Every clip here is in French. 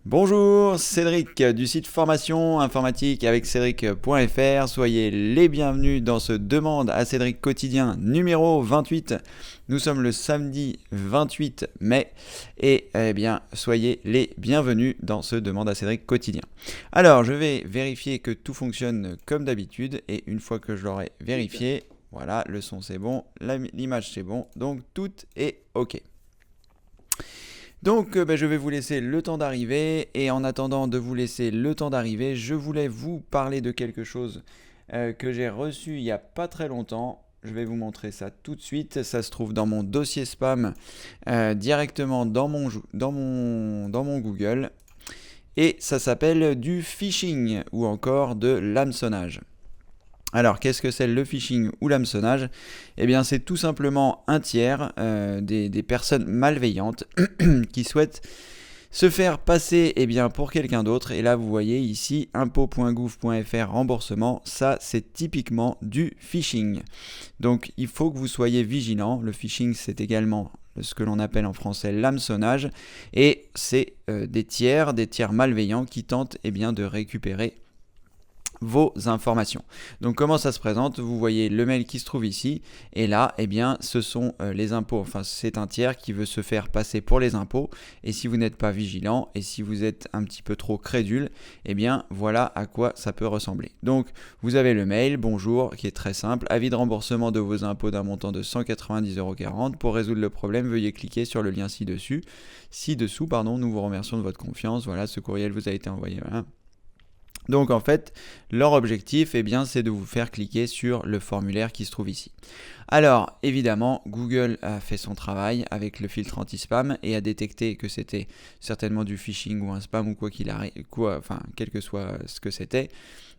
Bonjour, Cédric du site formation informatique avec Cédric.fr. Soyez les bienvenus dans ce Demande à Cédric quotidien numéro 28. Nous sommes le samedi 28 mai et soyez les bienvenus dans ce Demande à Cédric quotidien. Alors, je vais vérifier que tout fonctionne comme d'habitude et une fois que je l'aurai vérifié, voilà, le son c'est bon, l'image c'est bon, donc tout est OK. Donc je vais vous laisser le temps d'arriver et en attendant de vous laisser le temps d'arriver, je voulais vous parler de quelque chose que j'ai reçu il n'y a pas très longtemps. Je vais vous montrer ça tout de suite. Ça se trouve dans mon dossier spam directement dans mon Google. Et ça s'appelle du phishing ou encore de l'hameçonnage. Alors, qu'est-ce que c'est le phishing ou l'hameçonnage ? Eh bien, c'est tout simplement un tiers des personnes malveillantes qui souhaitent se faire passer pour quelqu'un d'autre. Et là, vous voyez ici, impôt.gouv.fr remboursement, ça c'est typiquement du phishing. Donc, il faut que vous soyez vigilant. Le phishing, c'est également ce que l'on appelle en français l'hameçonnage. Et c'est des tiers malveillants qui tentent de récupérer vos informations. Donc comment ça se présente ? Vous voyez le mail qui se trouve ici et là ce sont les impôts, enfin c'est un tiers qui veut se faire passer pour les impôts et si vous n'êtes pas vigilant et si vous êtes un petit peu trop crédule, voilà à quoi ça peut ressembler. Donc vous avez le mail bonjour qui est très simple, avis de remboursement de vos impôts d'un montant de 190,40 €. Pour résoudre le problème, veuillez cliquer sur le lien ci-dessous, nous vous remercions de votre confiance, voilà ce courriel vous a été envoyé. Voilà. Donc en fait, leur objectif, c'est de vous faire cliquer sur le formulaire qui se trouve ici. Alors évidemment, Google a fait son travail avec le filtre anti-spam et a détecté que c'était certainement du phishing ou un spam ou quel que soit ce que c'était.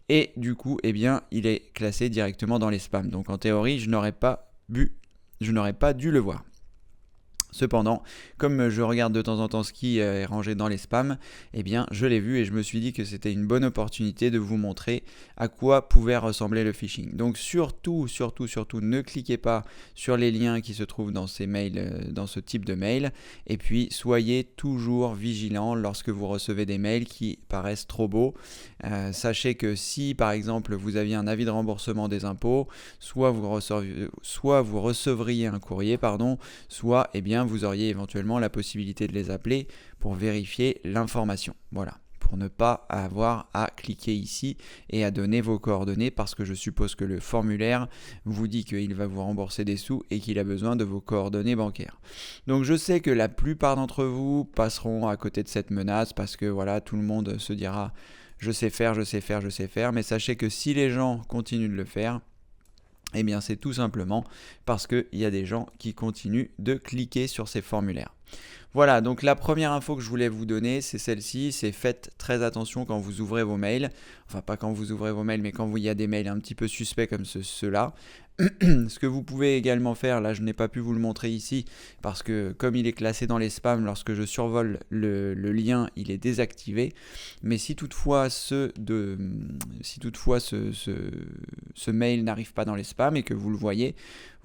Et du coup, il est classé directement dans les spams. Donc en théorie, je n'aurais pas dû le voir. Cependant, comme je regarde de temps en temps ce qui est rangé dans les spams, je l'ai vu et je me suis dit que c'était une bonne opportunité de vous montrer à quoi pouvait ressembler le phishing. Donc surtout, ne cliquez pas sur les liens qui se trouvent dans ces mails, dans ce type de mail. Et puis, soyez toujours vigilants lorsque vous recevez des mails qui paraissent trop beaux. Sachez que si, par exemple, vous aviez un avis de remboursement des impôts, soit vous recevriez un courrier, soit vous auriez éventuellement la possibilité de les appeler pour vérifier l'information. Voilà, pour ne pas avoir à cliquer ici et à donner vos coordonnées parce que je suppose que le formulaire vous dit qu'il va vous rembourser des sous et qu'il a besoin de vos coordonnées bancaires. Donc je sais que la plupart d'entre vous passeront à côté de cette menace parce que voilà, tout le monde se dira je sais faire, mais sachez que si les gens continuent de le faire, c'est tout simplement parce qu'il y a des gens qui continuent de cliquer sur ces formulaires. Voilà, donc la première info que je voulais vous donner, c'est celle-ci, c'est faites très attention quand vous ouvrez vos mails. Enfin, pas quand vous ouvrez vos mails, mais quand il y a des mails un petit peu suspects comme ceux-là. Ce que vous pouvez également faire, là je n'ai pas pu vous le montrer ici, parce que comme il est classé dans les spams, lorsque je survole le lien, il est désactivé. Mais si toutefois ce mail n'arrive pas dans les spams et que vous le voyez,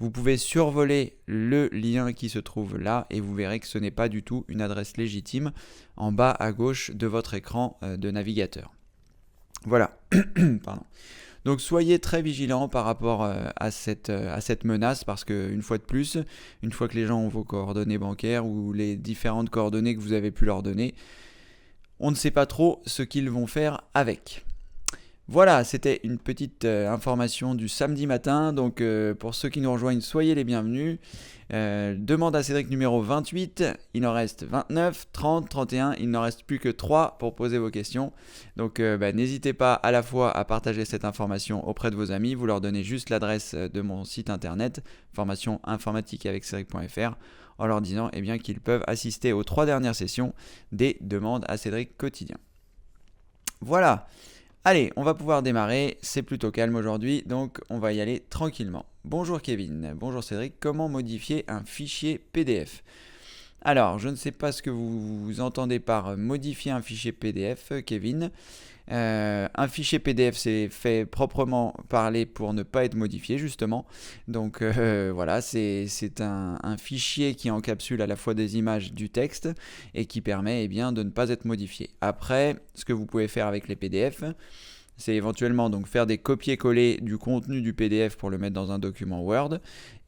vous pouvez survoler le lien qui se trouve là et vous verrez que ce n'est pas du tout une adresse légitime en bas à gauche de votre écran de navigateur. Voilà. Pardon. Donc soyez très vigilants par rapport à cette menace parce qu'une fois de plus, une fois que les gens ont vos coordonnées bancaires ou les différentes coordonnées que vous avez pu leur donner, on ne sait pas trop ce qu'ils vont faire avec. Voilà, c'était une petite information du samedi matin. Donc pour ceux qui nous rejoignent, soyez les bienvenus. Demande à Cédric numéro 28. Il en reste 29, 30, 31. Il n'en reste plus que 3 pour poser vos questions. Donc n'hésitez pas à la fois à partager cette information auprès de vos amis. Vous leur donnez juste l'adresse de mon site internet, formation informatique avec Cédric.fr, en leur disant qu'ils peuvent assister aux 3 dernières sessions des demandes à Cédric quotidien. Voilà. Allez, on va pouvoir démarrer, c'est plutôt calme aujourd'hui, donc on va y aller tranquillement. Bonjour Kevin, bonjour Cédric, comment modifier un fichier PDF ? Alors, je ne sais pas ce que vous entendez par modifier un fichier PDF, Kevin. Un fichier PDF, c'est fait proprement parler pour ne pas être modifié, justement. Donc voilà, c'est un fichier qui encapsule à la fois des images, du texte, et qui permet bien, de ne pas être modifié. Après, ce que vous pouvez faire avec les PDF, c'est éventuellement donc faire des copier-coller du contenu du PDF pour le mettre dans un document Word.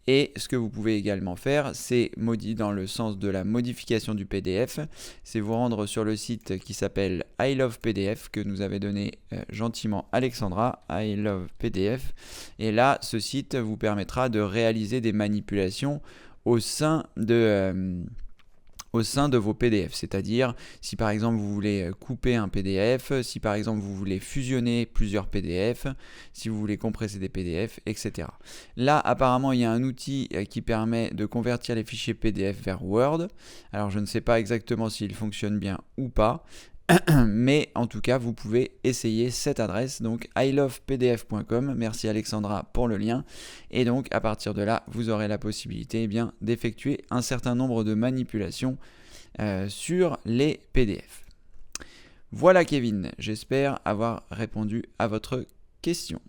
Et ce que vous pouvez également faire, c'est dans le sens de la modification du PDF, c'est vous rendre sur le site qui s'appelle I Love PDF, que nous avait donné gentiment Alexandra, I Love PDF. Et là, ce site vous permettra de réaliser des manipulations au sein de vos PDF. C'est-à-dire, si par exemple vous voulez couper un PDF, si par exemple vous voulez fusionner plusieurs PDF, si vous voulez compresser des PDF, etc. Là, apparemment, il y a un outil qui permet de convertir les fichiers PDF vers Word. Alors, je ne sais pas exactement s'il fonctionne bien ou pas, mais en tout cas, vous pouvez essayer cette adresse, donc ilovepdf.com. Merci Alexandra pour le lien. Et donc, à partir de là, vous aurez la possibilité d'effectuer un certain nombre de manipulations sur les PDF. Voilà Kevin, j'espère avoir répondu à votre question.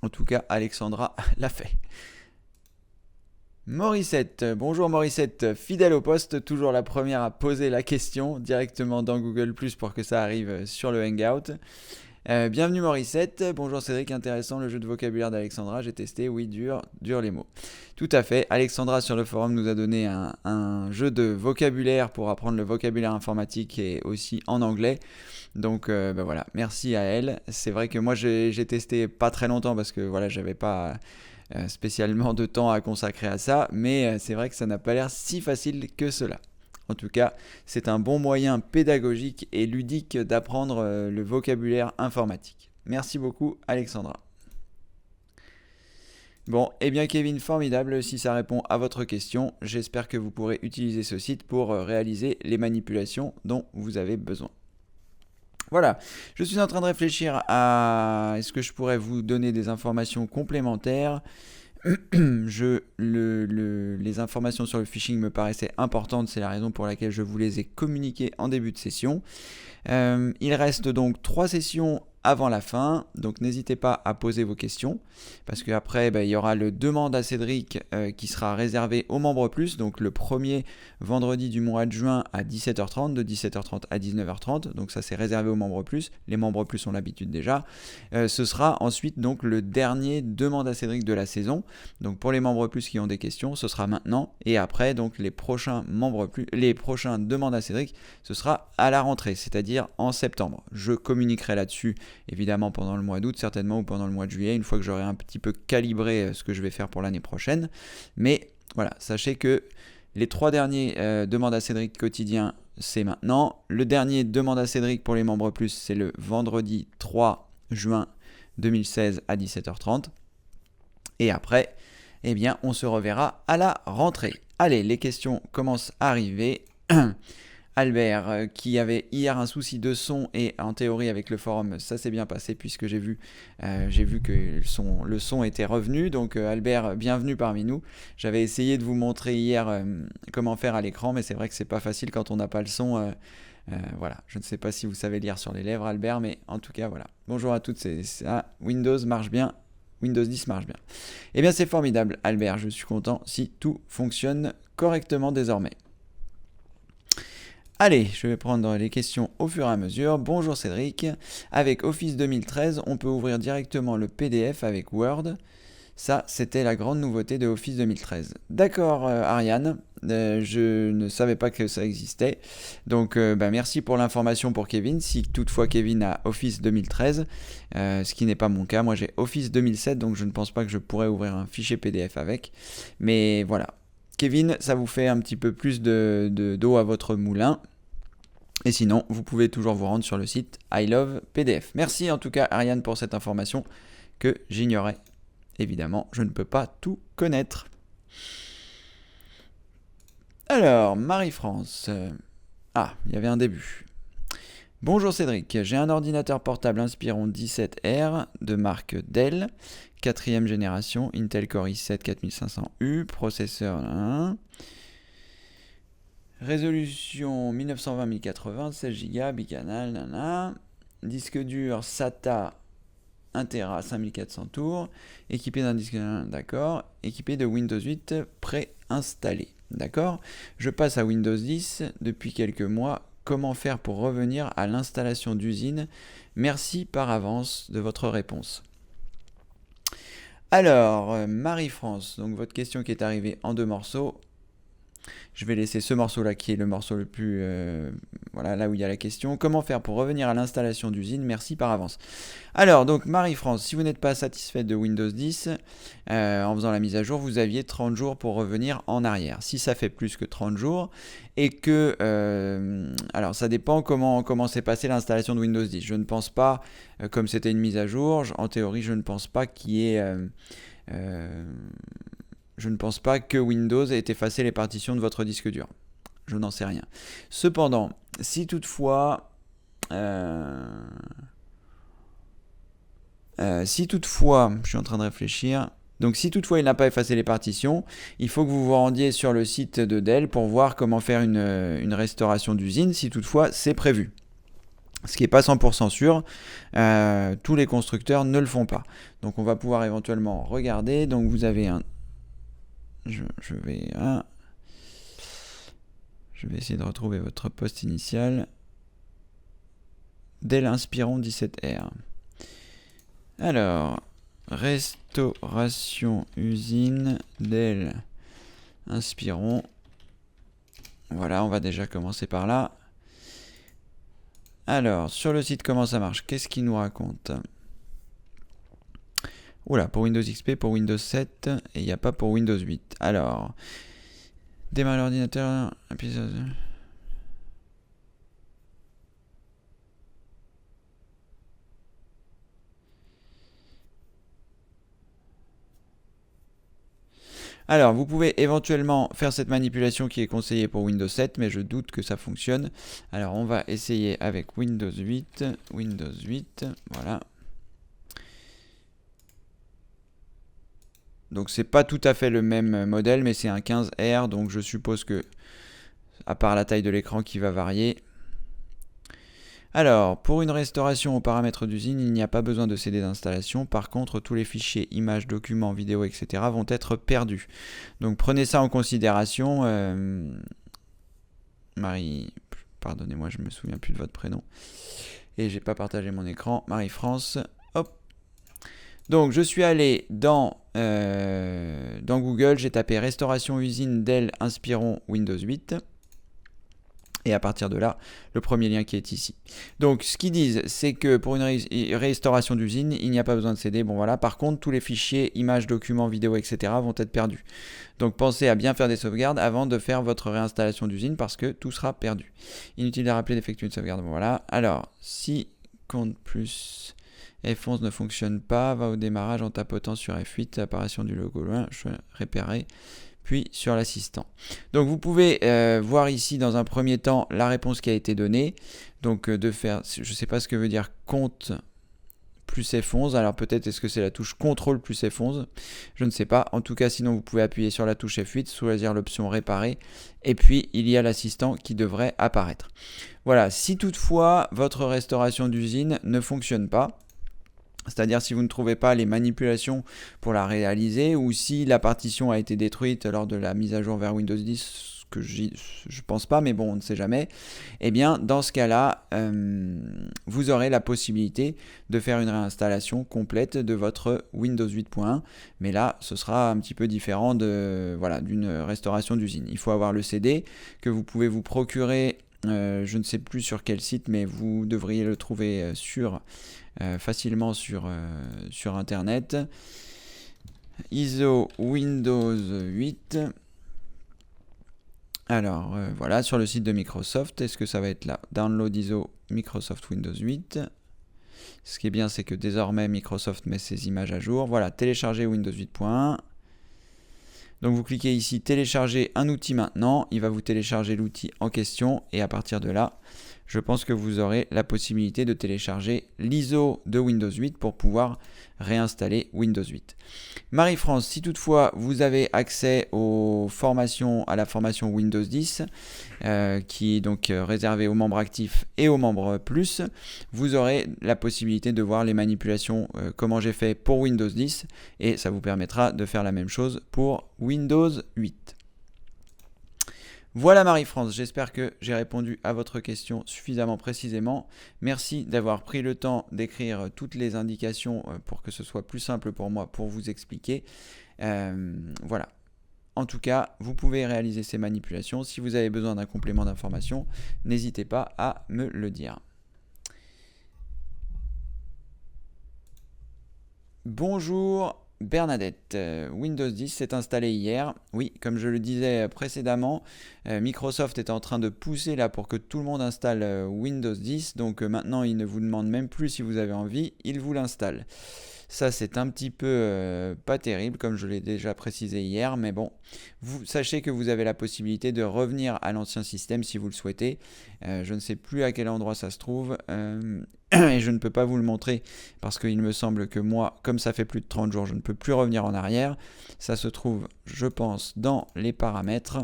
En tout cas, Alexandra l'a fait. Morissette, bonjour Morissette, fidèle au poste, toujours la première à poser la question directement dans Google+, pour que ça arrive sur le Hangout. Bienvenue Morissette, bonjour Cédric, intéressant le jeu de vocabulaire d'Alexandra, j'ai testé, oui, dur les mots. Tout à fait, Alexandra sur le forum nous a donné un jeu de vocabulaire pour apprendre le vocabulaire informatique et aussi en anglais. Donc voilà, merci à elle. C'est vrai que moi j'ai testé pas très longtemps parce que voilà, j'avais pas spécialement de temps à consacrer à ça, mais c'est vrai que ça n'a pas l'air si facile que cela. En tout cas, c'est un bon moyen pédagogique et ludique d'apprendre le vocabulaire informatique. Merci beaucoup Alexandra. Bon, eh bien Kevin, formidable, si ça répond à votre question, j'espère que vous pourrez utiliser ce site pour réaliser les manipulations dont vous avez besoin. Voilà, je suis en train de réfléchir à est-ce que je pourrais vous donner des informations complémentaires. Les informations sur le phishing me paraissaient importantes, c'est la raison pour laquelle je vous les ai communiquées en début de session. Il reste donc 3 sessions avant la fin, donc n'hésitez pas à poser vos questions, parce qu'après il y aura le demande à Cédric qui sera réservé aux membres plus, donc le premier vendredi du mois de juin à 17h30, de 17h30 à 19h30, donc ça c'est réservé aux membres plus, les membres plus ont l'habitude déjà. Ce sera ensuite donc le dernier demande à Cédric de la saison, donc pour les membres plus qui ont des questions, ce sera maintenant, et après donc les prochains demandes à Cédric, ce sera à la rentrée, c'est-à-dire en septembre. Je communiquerai là-dessus évidemment pendant le mois d'août, certainement, ou pendant le mois de juillet, une fois que j'aurai un petit peu calibré ce que je vais faire pour l'année prochaine. Mais voilà, sachez que les 3 derniers demandes à Cédric quotidiens, c'est maintenant. Le dernier demande à Cédric pour les membres plus, c'est le vendredi 3 juin 2016 à 17h30. Et après, eh bien, on se reverra à la rentrée. Allez, les questions commencent à arriver. Albert, qui avait hier un souci de son, et en théorie avec le forum ça s'est bien passé puisque j'ai vu que le son était revenu. Donc Albert, bienvenue parmi nous. J'avais essayé de vous montrer hier comment faire à l'écran, mais c'est vrai que c'est pas facile quand on n'a pas le son. Voilà, je ne sais pas si vous savez lire sur les lèvres Albert, mais en tout cas voilà. Bonjour à toutes, Windows marche bien. Windows 10 marche bien. Eh bien c'est formidable Albert, je suis content si tout fonctionne correctement désormais. Allez, je vais prendre les questions au fur et à mesure. Bonjour Cédric. Avec Office 2013, on peut ouvrir directement le PDF avec Word. Ça, c'était la grande nouveauté de Office 2013. D'accord, Ariane. Je ne savais pas que ça existait. Donc, merci pour l'information pour Kevin. Si toutefois Kevin a Office 2013, ce qui n'est pas mon cas. Moi, j'ai Office 2007, donc je ne pense pas que je pourrais ouvrir un fichier PDF avec. Mais voilà. Kevin, ça vous fait un petit peu plus d'eau à votre moulin. Et sinon, vous pouvez toujours vous rendre sur le site I Love PDF. Merci en tout cas Ariane pour cette information que j'ignorais. Évidemment, je ne peux pas tout connaître. Alors, Marie-France. Il y avait un début. Bonjour Cédric, j'ai un ordinateur portable Inspiron 17R de marque Dell, 4e génération, Intel Core i7 4500U, processeur 1. Résolution 1920-1080, 16 Go, bicanal, nana. Disque dur SATA 1 Tera, 5400 tours. Équipé d'un disque, d'accord. Équipé de Windows 8 préinstallé, d'accord. Je passe à Windows 10 depuis quelques mois. Comment faire pour revenir à l'installation d'usine? Merci par avance de votre réponse. Alors, Marie-France, donc votre question qui est arrivée en 2 morceaux. Je vais laisser ce morceau-là qui est le morceau le plus... voilà, là où il y a la question. Comment faire pour revenir à l'installation d'usine? Merci par avance. Alors, donc Marie-France, si vous n'êtes pas satisfaite de Windows 10, en faisant la mise à jour, vous aviez 30 jours pour revenir en arrière. Si ça fait plus que 30 jours, et que... alors, ça dépend comment s'est passée l'installation de Windows 10. Je ne pense pas, comme c'était une mise à jour, en théorie, je ne pense pas qu'il y ait... je ne pense pas que Windows ait effacé les partitions de votre disque dur. Je n'en sais rien. Cependant, si toutefois... je suis en train de réfléchir. Donc si toutefois il n'a pas effacé les partitions, il faut que vous vous rendiez sur le site de Dell pour voir comment faire une restauration d'usine, si toutefois c'est prévu. Ce qui n'est pas 100% sûr, tous les constructeurs ne le font pas. Donc on va pouvoir éventuellement regarder. Donc vous avez un... Je vais essayer de retrouver votre poste initial. Dell Inspiron 17R. Alors, restauration usine Dell Inspiron. Voilà, on va déjà commencer par là. Alors, sur le site, comment ça marche? Qu'est-ce qu'il nous raconte? Oula, pour Windows XP, pour Windows 7, et il n'y a pas pour Windows 8. Alors, démarrer l'ordinateur, épisode... Alors, vous pouvez éventuellement faire cette manipulation qui est conseillée pour Windows 7, mais je doute que ça fonctionne. Alors, on va essayer avec Windows 8. Windows 8, voilà. Donc, c'est pas tout à fait le même modèle, mais c'est un 15R, donc je suppose que, à part la taille de l'écran qui va varier. Alors, pour une restauration aux paramètres d'usine, il n'y a pas besoin de CD d'installation. Par contre, tous les fichiers, images, documents, vidéos, etc. vont être perdus. Donc, prenez ça en considération. Marie, pardonnez-moi, je me souviens plus de votre prénom. Et j'ai pas partagé mon écran. Marie-France, hop. Donc, je suis allé dans Google, j'ai tapé restauration usine Dell Inspiron Windows 8. Et à partir de là, le premier lien qui est ici. Donc, ce qu'ils disent, c'est que pour une restauration d'usine, il n'y a pas besoin de CD. Bon, voilà. Par contre, tous les fichiers, images, documents, vidéos, etc. vont être perdus. Donc, pensez à bien faire des sauvegardes avant de faire votre réinstallation d'usine parce que tout sera perdu. Inutile de rappeler d'effectuer une sauvegarde. Bon, voilà. Alors, si compte plus F11 ne fonctionne pas, va au démarrage en tapotant sur F8, apparition du logo loin, je vais repérer. Puis sur l'assistant. Donc vous pouvez voir ici dans un premier temps la réponse qui a été donnée. Donc de faire, je ne sais pas ce que veut dire compte plus F11. Alors peut-être est-ce que c'est la touche CTRL plus F11. Je ne sais pas. En tout cas, sinon vous pouvez appuyer sur la touche F8, choisir l'option réparer. Et puis il y a l'assistant qui devrait apparaître. Voilà, si toutefois votre restauration d'usine ne fonctionne pas, c'est-à-dire si vous ne trouvez pas les manipulations pour la réaliser ou si la partition a été détruite lors de la mise à jour vers Windows 10, que je pense pas, mais bon, on ne sait jamais, eh bien dans ce cas-là, vous aurez la possibilité de faire une réinstallation complète de votre Windows 8.1, mais là, ce sera un petit peu différent d'une restauration d'usine. Il faut avoir le CD que vous pouvez vous procurer, je ne sais plus sur quel site, mais vous devriez le trouver facilement sur internet. ISO Windows 8. Alors voilà, sur le site de Microsoft, est-ce que ça va être là? Download ISO Microsoft Windows 8. Ce qui est bien, c'est que désormais Microsoft met ses images à jour. Voilà, télécharger Windows 8.1. Donc vous cliquez ici télécharger un outil maintenant, il va vous télécharger l'outil en question et à partir de là, je pense que vous aurez la possibilité de télécharger l'ISO de Windows 8 pour pouvoir réinstaller Windows 8. Marie-France, si toutefois vous avez accès à la formation Windows 10, qui est donc réservée aux membres actifs et aux membres plus, vous aurez la possibilité de voir les manipulations, comment j'ai fait pour Windows 10, et ça vous permettra de faire la même chose pour Windows 8. Voilà Marie-France, j'espère que j'ai répondu à votre question suffisamment précisément. Merci d'avoir pris le temps d'écrire toutes les indications pour que ce soit plus simple pour moi pour vous expliquer. Voilà. En tout cas, vous pouvez réaliser ces manipulations. Si vous avez besoin d'un complément d'information, n'hésitez pas à me le dire. Bonjour Bernadette, Windows 10 s'est installé hier. Oui, comme je le disais précédemment, Microsoft est en train de pousser là pour que tout le monde installe Windows 10. Donc maintenant, il ne vous demande même plus si vous avez envie, il vous l'installe. Ça, c'est un petit peu pas terrible, comme je l'ai déjà précisé hier, mais bon, vous sachez que vous avez la possibilité de revenir à l'ancien système si vous le souhaitez. Je ne sais plus à quel endroit ça se trouve, et je ne peux pas vous le montrer parce qu'il me semble que moi, comme ça fait plus de 30 jours, je ne peux plus revenir en arrière. Ça se trouve, je pense, dans les paramètres.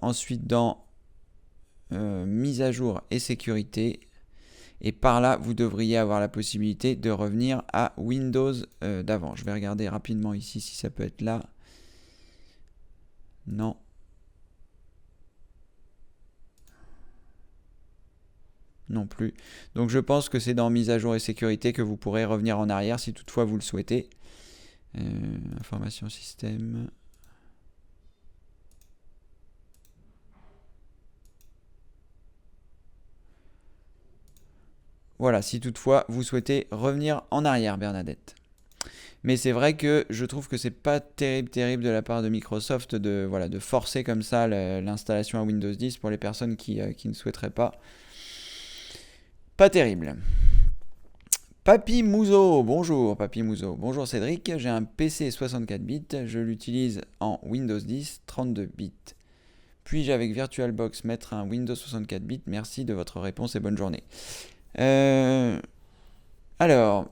Ensuite dans mise à jour et sécurité. Et par là, vous devriez avoir la possibilité de revenir à Windows d'avant. Je vais regarder rapidement ici si ça peut être là. Non. Non plus. Donc je pense que c'est dans mise à jour et sécurité que vous pourrez revenir en arrière si toutefois vous le souhaitez. Information système. Voilà, si toutefois vous souhaitez revenir en arrière, Bernadette. Mais c'est vrai que je trouve que c'est pas terrible de la part de Microsoft de forcer comme ça l'installation à Windows 10 pour les personnes qui ne souhaiteraient pas. Pas terrible. Papy Mouzo, bonjour Papy Mouzo. Bonjour Cédric, j'ai un PC 64 bits, je l'utilise en Windows 10 32 bits. Puis-je avec VirtualBox mettre un Windows 64 bits? Merci de votre réponse et bonne journée. Alors,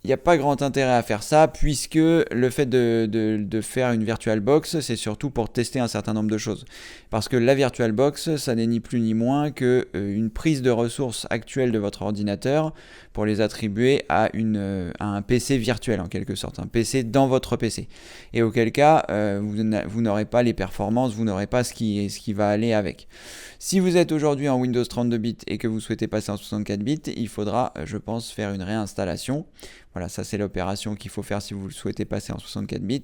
il n'y a pas grand intérêt à faire ça puisque le fait de faire une VirtualBox, c'est surtout pour tester un certain nombre de choses. Parce que la VirtualBox, ça n'est ni plus ni moins qu'une prise de ressources actuelles de votre ordinateur pour les attribuer à un PC virtuel en quelque sorte, un PC dans votre PC. Et auquel cas, vous n'aurez pas les performances, vous n'aurez pas ce qui va aller avec. Si vous êtes aujourd'hui en Windows 32 bits et que vous souhaitez passer en 64 bits, il faudra, je pense, faire une réinstallation. Voilà, ça c'est l'opération qu'il faut faire si vous souhaitez passer en 64 bits.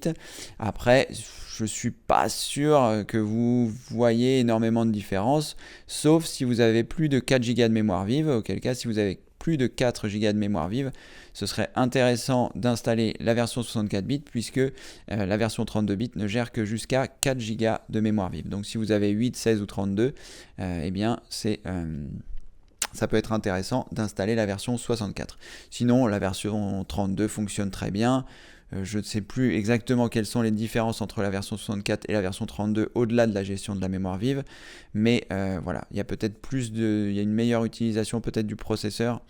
Après, je ne suis pas sûr que vous voyez énormément de différence, sauf si vous avez plus de 4 Go de mémoire vive, auquel cas si vous avez plus de 4 Go de mémoire vive, ce serait intéressant d'installer la version 64 bits puisque la version 32 bits ne gère que jusqu'à 4 Go de mémoire vive. Donc si vous avez 8, 16 ou 32, eh bien ça peut être intéressant d'installer la version 64. Sinon, la version 32 fonctionne très bien. Je ne sais plus exactement quelles sont les différences entre la version 64 et la version 32 au-delà de la gestion de la mémoire vive. Mais voilà, il y a peut-être il y a une meilleure utilisation peut-être du processeur,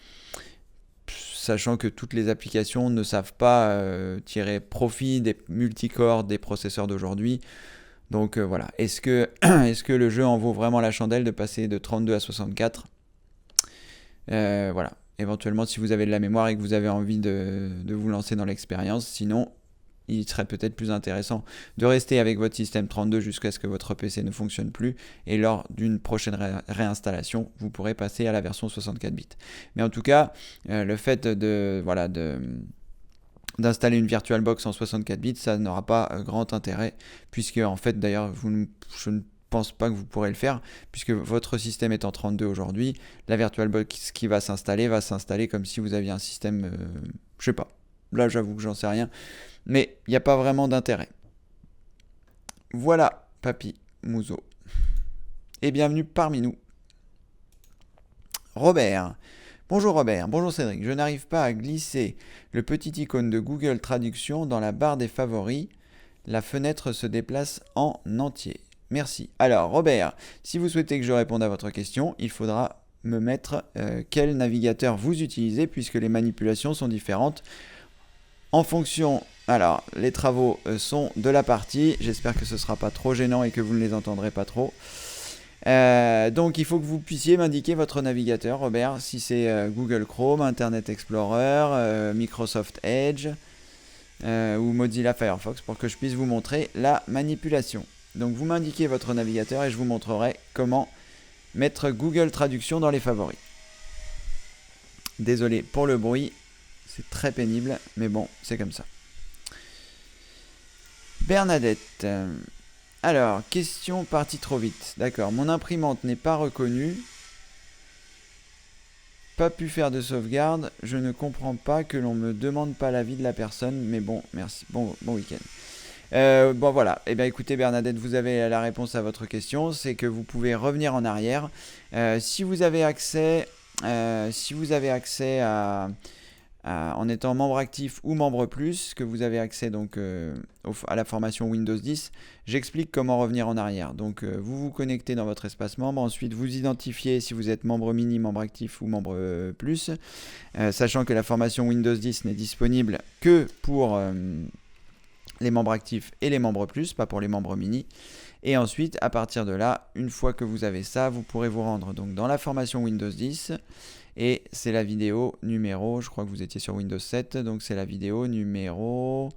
sachant que toutes les applications ne savent pas tirer profit des multicorps des processeurs d'aujourd'hui. Donc voilà, est-ce que le jeu en vaut vraiment la chandelle de passer de 32 à 64 ? Voilà, éventuellement si vous avez de la mémoire et que vous avez envie de vous lancer dans l'expérience, sinon il serait peut-être plus intéressant de rester avec votre système 32 jusqu'à ce que votre PC ne fonctionne plus et lors d'une prochaine réinstallation, vous pourrez passer à la version 64 bits. Mais en tout cas, le fait d'installer une VirtualBox en 64 bits, ça n'aura pas grand intérêt puisque en fait d'ailleurs je ne pense pas que vous pourrez le faire puisque votre système est en 32 aujourd'hui, la VirtualBox qui va s'installer comme si vous aviez un système, je sais pas, là j'avoue que j'en sais rien, mais il n'y a pas vraiment d'intérêt. Voilà, Papy Mouzo. Et bienvenue parmi nous. Robert, Bonjour Robert, bonjour Cédric. Je n'arrive pas à glisser le petit icône de Google Traduction dans la barre des favoris. La fenêtre se déplace en entier. Merci. Alors Robert, si vous souhaitez que je réponde à votre question, il faudra me mettre quel navigateur vous utilisez puisque les manipulations sont différentes en fonction. Alors, les travaux sont de la partie. J'espère que ce ne sera pas trop gênant et que vous ne les entendrez pas trop. Donc, il faut que vous puissiez m'indiquer votre navigateur, Robert, si c'est Google Chrome, Internet Explorer, Microsoft Edge ou Mozilla Firefox pour que je puisse vous montrer la manipulation. Donc, vous m'indiquez votre navigateur et je vous montrerai comment mettre Google Traduction dans les favoris. Désolé pour le bruit. C'est très pénible, mais bon, c'est comme ça. Bernadette. Alors, question partie trop vite. D'accord, mon imprimante n'est pas reconnue. Pas pu faire de sauvegarde. Je ne comprends pas que l'on me demande pas l'avis de la personne, mais bon, merci. Bon week-end. Bon voilà, eh bien écoutez Bernadette, vous avez la réponse à votre question, c'est que vous pouvez revenir en arrière. Si vous avez accès à en étant membre actif ou membre plus, que vous avez accès donc à la formation Windows 10, j'explique comment revenir en arrière. Donc vous vous connectez dans votre espace membre, ensuite vous identifiez si vous êtes membre mini, membre actif ou membre plus, sachant que la formation Windows 10 n'est disponible que pour les membres actifs et les membres plus, pas pour les membres mini. Et ensuite, à partir de là, une fois que vous avez ça, vous pourrez vous rendre donc dans la formation Windows 10. Et c'est la vidéo numéro, je crois que vous étiez sur Windows 7, donc c'est la vidéo numéro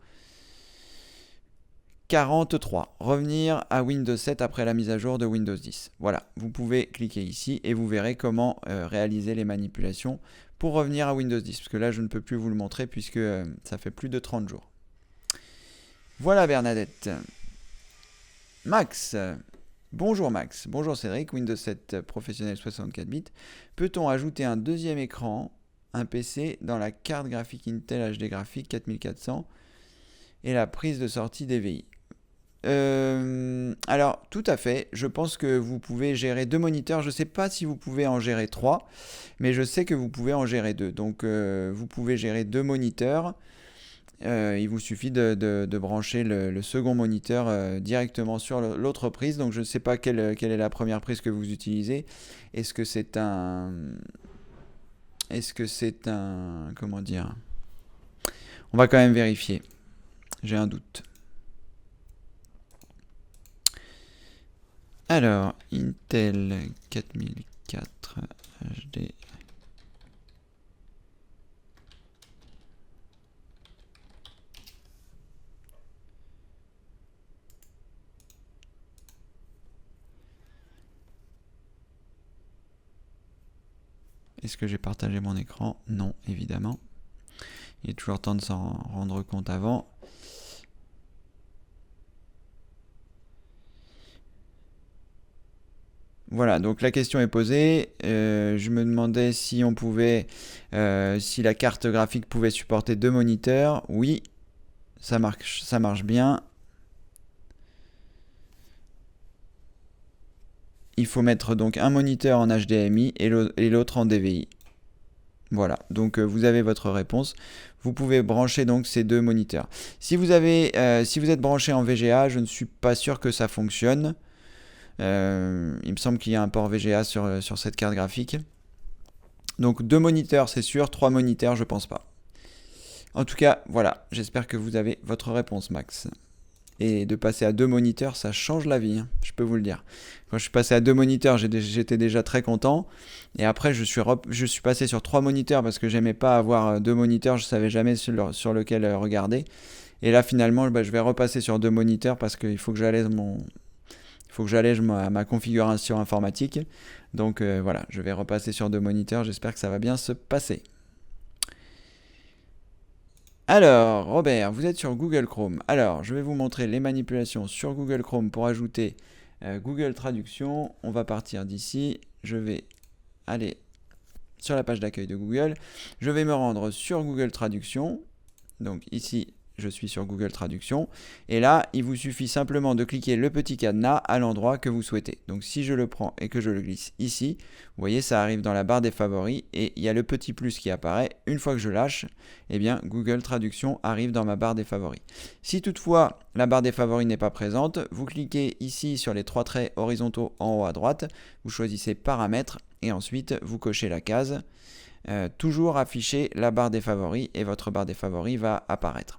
43. Revenir à Windows 7 après la mise à jour de Windows 10. Voilà, vous pouvez cliquer ici et vous verrez comment réaliser les manipulations pour revenir à Windows 10. Parce que là, je ne peux plus vous le montrer puisque ça fait plus de 30 jours. Voilà Bernadette. Max. Bonjour Max, bonjour Cédric, Windows 7 professionnel 64 bits. Peut-on ajouter un deuxième écran, un PC, dans la carte graphique Intel HD Graphics 4400 et la prise de sortie DVI? Alors, tout à fait, je pense que vous pouvez gérer 2 moniteurs. Je ne sais pas si vous pouvez en gérer 3, mais je sais que vous pouvez en gérer 2. Donc, vous pouvez gérer 2 moniteurs. Il vous suffit de brancher le second moniteur directement sur l'autre prise. Donc je ne sais pas quelle est la première prise que vous utilisez. Est-ce que c'est un... Comment dire? On va quand même vérifier. J'ai un doute. Alors, Intel 4004 HD... Est-ce que j'ai partagé mon écran? Non, évidemment. Il est toujours temps de s'en rendre compte avant. Voilà, donc la question est posée. Je me demandais si on pouvait, si la carte graphique pouvait supporter 2 moniteurs. Oui, ça marche bien. Il faut mettre donc un moniteur en HDMI et l'autre en DVI. Voilà, donc vous avez votre réponse. Vous pouvez brancher donc ces 2 moniteurs. Si vous êtes branché en VGA, je ne suis pas sûr que ça fonctionne. Il me semble qu'il y a un port VGA sur cette carte graphique. Donc 2 moniteurs, c'est sûr. 3 moniteurs, je pense pas. En tout cas, voilà. J'espère que vous avez votre réponse, Max. Et de passer à 2 moniteurs, ça change la vie, hein, je peux vous le dire. Quand je suis passé à 2 moniteurs, j'étais déjà très content. Et après, je suis passé sur 3 moniteurs parce que j'aimais pas avoir 2 moniteurs, je savais jamais sur lequel regarder. Et là, finalement, je vais repasser sur 2 moniteurs parce qu'il faut que j'allège ma configuration informatique. Donc voilà, je vais repasser sur 2 moniteurs, j'espère que ça va bien se passer. Alors, Robert, vous êtes sur Google Chrome. Alors, je vais vous montrer les manipulations sur Google Chrome pour ajouter Google Traduction. On va partir d'ici. Je vais aller sur la page d'accueil de Google. Je vais me rendre sur Google Traduction. Donc ici, je suis sur Google Traduction. Et là, il vous suffit simplement de cliquer le petit cadenas à l'endroit que vous souhaitez. Donc si je le prends et que je le glisse ici, vous voyez, ça arrive dans la barre des favoris et il y a le petit plus qui apparaît. Une fois que je lâche, eh bien, Google Traduction arrive dans ma barre des favoris. Si toutefois la barre des favoris n'est pas présente, vous cliquez ici sur les 3 traits horizontaux en haut à droite, vous choisissez Paramètres et ensuite vous cochez la case. Toujours afficher la barre des favoris et votre barre des favoris va apparaître.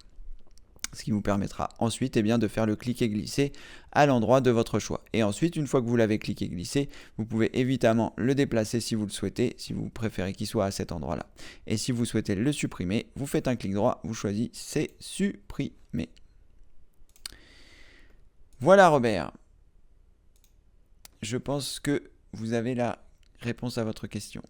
Ce qui vous permettra ensuite de faire le cliquer glisser à l'endroit de votre choix. Et ensuite, une fois que vous l'avez cliqué glissé, vous pouvez évidemment le déplacer si vous le souhaitez, si vous préférez qu'il soit à cet endroit-là. Et si vous souhaitez le supprimer, vous faites un clic droit, vous choisissez supprimer. Voilà Robert. Je pense que vous avez la réponse à votre question.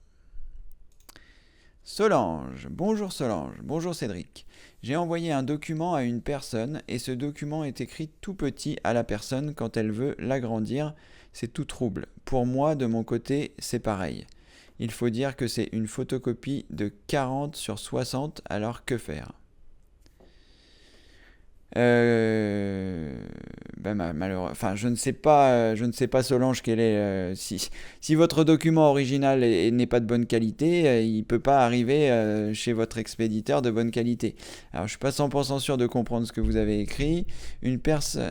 Solange, bonjour Cédric. J'ai envoyé un document à une personne et ce document est écrit tout petit à la personne quand elle veut l'agrandir. C'est tout trouble. Pour moi, de mon côté, c'est pareil. Il faut dire que c'est une photocopie de 40 sur 60, alors que faire ? Enfin, je ne sais pas Solange quel est. Si votre document original n'est pas de bonne qualité, il ne peut pas arriver chez votre expéditeur de bonne qualité. Alors, je suis pas 100% sûr de comprendre ce que vous avez écrit.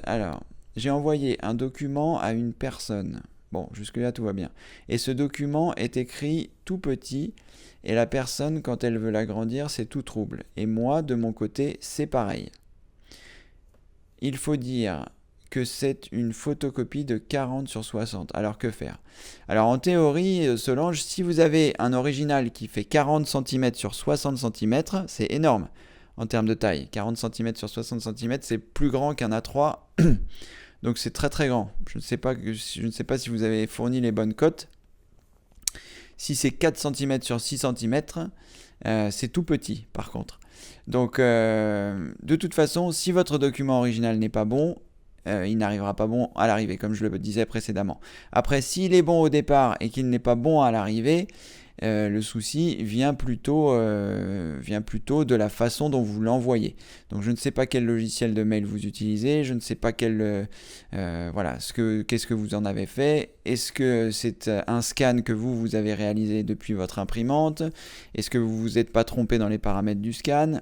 Alors, j'ai envoyé un document à une personne. Bon, jusque-là, tout va bien. Et ce document est écrit tout petit. Et la personne, quand elle veut l'agrandir, c'est tout trouble. Et moi, de mon côté, c'est pareil. Il faut dire que c'est une photocopie de 40 sur 60. Alors que faire ? Alors en théorie, Solange, si vous avez un original qui fait 40 cm sur 60 cm, c'est énorme en termes de taille. 40 cm sur 60 cm, c'est plus grand qu'un A3. Donc c'est très très grand. Je ne sais pas si vous avez fourni les bonnes cotes. Si c'est 4 cm sur 6 cm, c'est tout petit par contre. Donc de toute façon, si votre document original n'est pas bon, il n'arrivera pas bon à l'arrivée, comme je le disais précédemment. Après, s'il est bon au départ et qu'il n'est pas bon à l'arrivée, le souci vient plutôt de la façon dont vous l'envoyez. Donc je ne sais pas quel logiciel de mail vous utilisez, je ne sais pas qu'est-ce que vous en avez fait. Est-ce que c'est un scan que vous avez réalisé depuis votre imprimante ? Est-ce que vous vous êtes pas trompé dans les paramètres du scan ?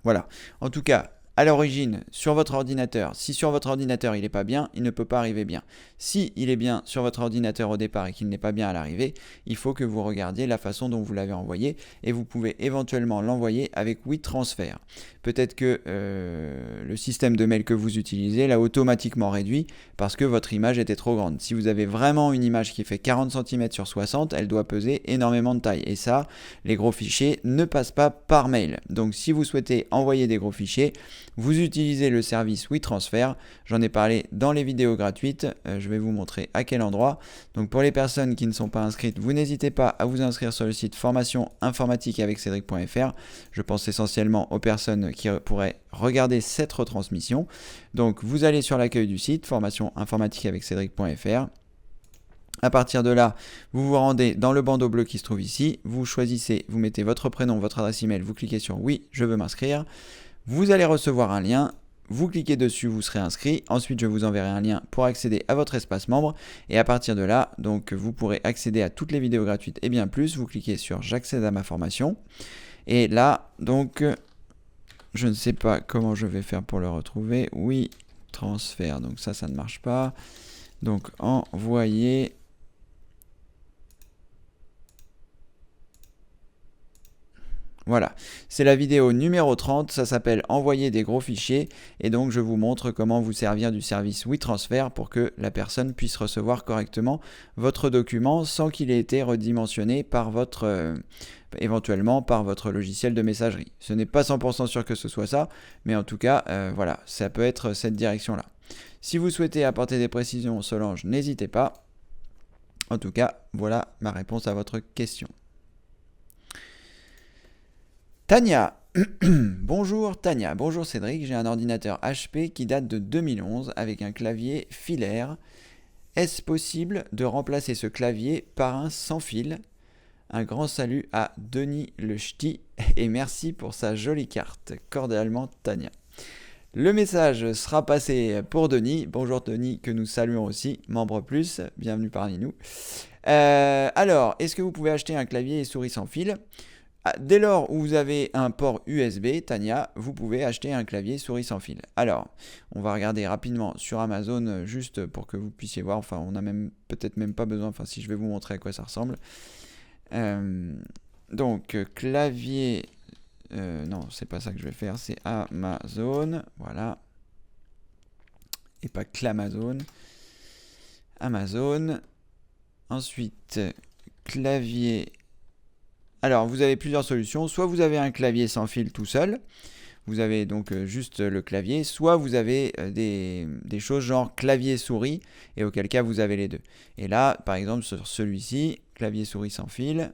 Voilà. En tout cas, à l'origine, sur votre ordinateur, si sur votre ordinateur il n'est pas bien, il ne peut pas arriver bien. Si il est bien sur votre ordinateur au départ et qu'il n'est pas bien à l'arrivée, il faut que vous regardiez la façon dont vous l'avez envoyé et vous pouvez éventuellement l'envoyer avec WeTransfer. Peut-être que le système de mail que vous utilisez l'a automatiquement réduit parce que votre image était trop grande. Si vous avez vraiment une image qui fait 40 cm sur 60, elle doit peser énormément de taille. Et ça, les gros fichiers ne passent pas par mail. Donc si vous souhaitez envoyer des gros fichiers, vous utilisez le service WeTransfer. J'en ai parlé dans les vidéos gratuites. Je vais vous montrer à quel endroit. Donc pour les personnes qui ne sont pas inscrites, vous n'hésitez pas à vous inscrire sur le site formation informatique avec Cédric.fr. Je pense essentiellement aux personnes qui pourraient regarder cette retransmission. Donc vous allez sur l'accueil du site formation informatique avec Cédric.fr. À partir de là, vous vous rendez dans le bandeau bleu qui se trouve ici. Vous choisissez, vous mettez votre prénom, votre adresse email, vous cliquez sur oui, je veux m'inscrire. Vous allez recevoir un lien, vous cliquez dessus, vous serez inscrit. Ensuite, je vous enverrai un lien pour accéder à votre espace membre. Et à partir de là, donc, vous pourrez accéder à toutes les vidéos gratuites et bien plus. Vous cliquez sur j'accède à ma formation. Et là, donc, je ne sais pas comment je vais faire pour le retrouver. Oui, transfert. Donc ça ne marche pas. Donc, envoyer. Voilà, c'est la vidéo numéro 30, ça s'appelle envoyer des gros fichiers et donc je vous montre comment vous servir du service WeTransfer pour que la personne puisse recevoir correctement votre document sans qu'il ait été redimensionné par éventuellement par votre logiciel de messagerie. Ce n'est pas 100% sûr que ce soit ça, mais en tout cas, voilà, ça peut être cette direction-là. Si vous souhaitez apporter des précisions, Solange, n'hésitez pas. En tout cas, voilà ma réponse à votre question. Tania, bonjour Tania, bonjour Cédric, j'ai un ordinateur HP qui date de 2011 avec un clavier filaire. Est-ce possible de remplacer ce clavier par un sans fil ? Un grand salut à Denis le Ch'ti et merci pour sa jolie carte. Cordialement, Tania. Le message sera passé pour Denis. Bonjour Denis, que nous saluons aussi. Membre plus, bienvenue parmi nous. Alors, est-ce que vous pouvez acheter un clavier et souris sans fil ? Dès lors où vous avez un port USB, Tania, vous pouvez acheter un clavier souris sans fil. Alors, on va regarder rapidement sur Amazon, juste pour que vous puissiez voir. Enfin, on n'a même peut-être même pas besoin. Enfin, si je vais vous montrer à quoi ça ressemble. Donc, clavier... non, c'est pas ça que je vais faire, c'est Amazon, voilà. Et pas Clamazon. Amazon. Ensuite, clavier. Alors, vous avez plusieurs solutions. Soit vous avez un clavier sans fil tout seul. Vous avez donc juste le clavier. Soit vous avez des choses genre clavier souris. Et auquel cas, vous avez les deux. Et là, par exemple, sur celui-ci, clavier souris sans fil.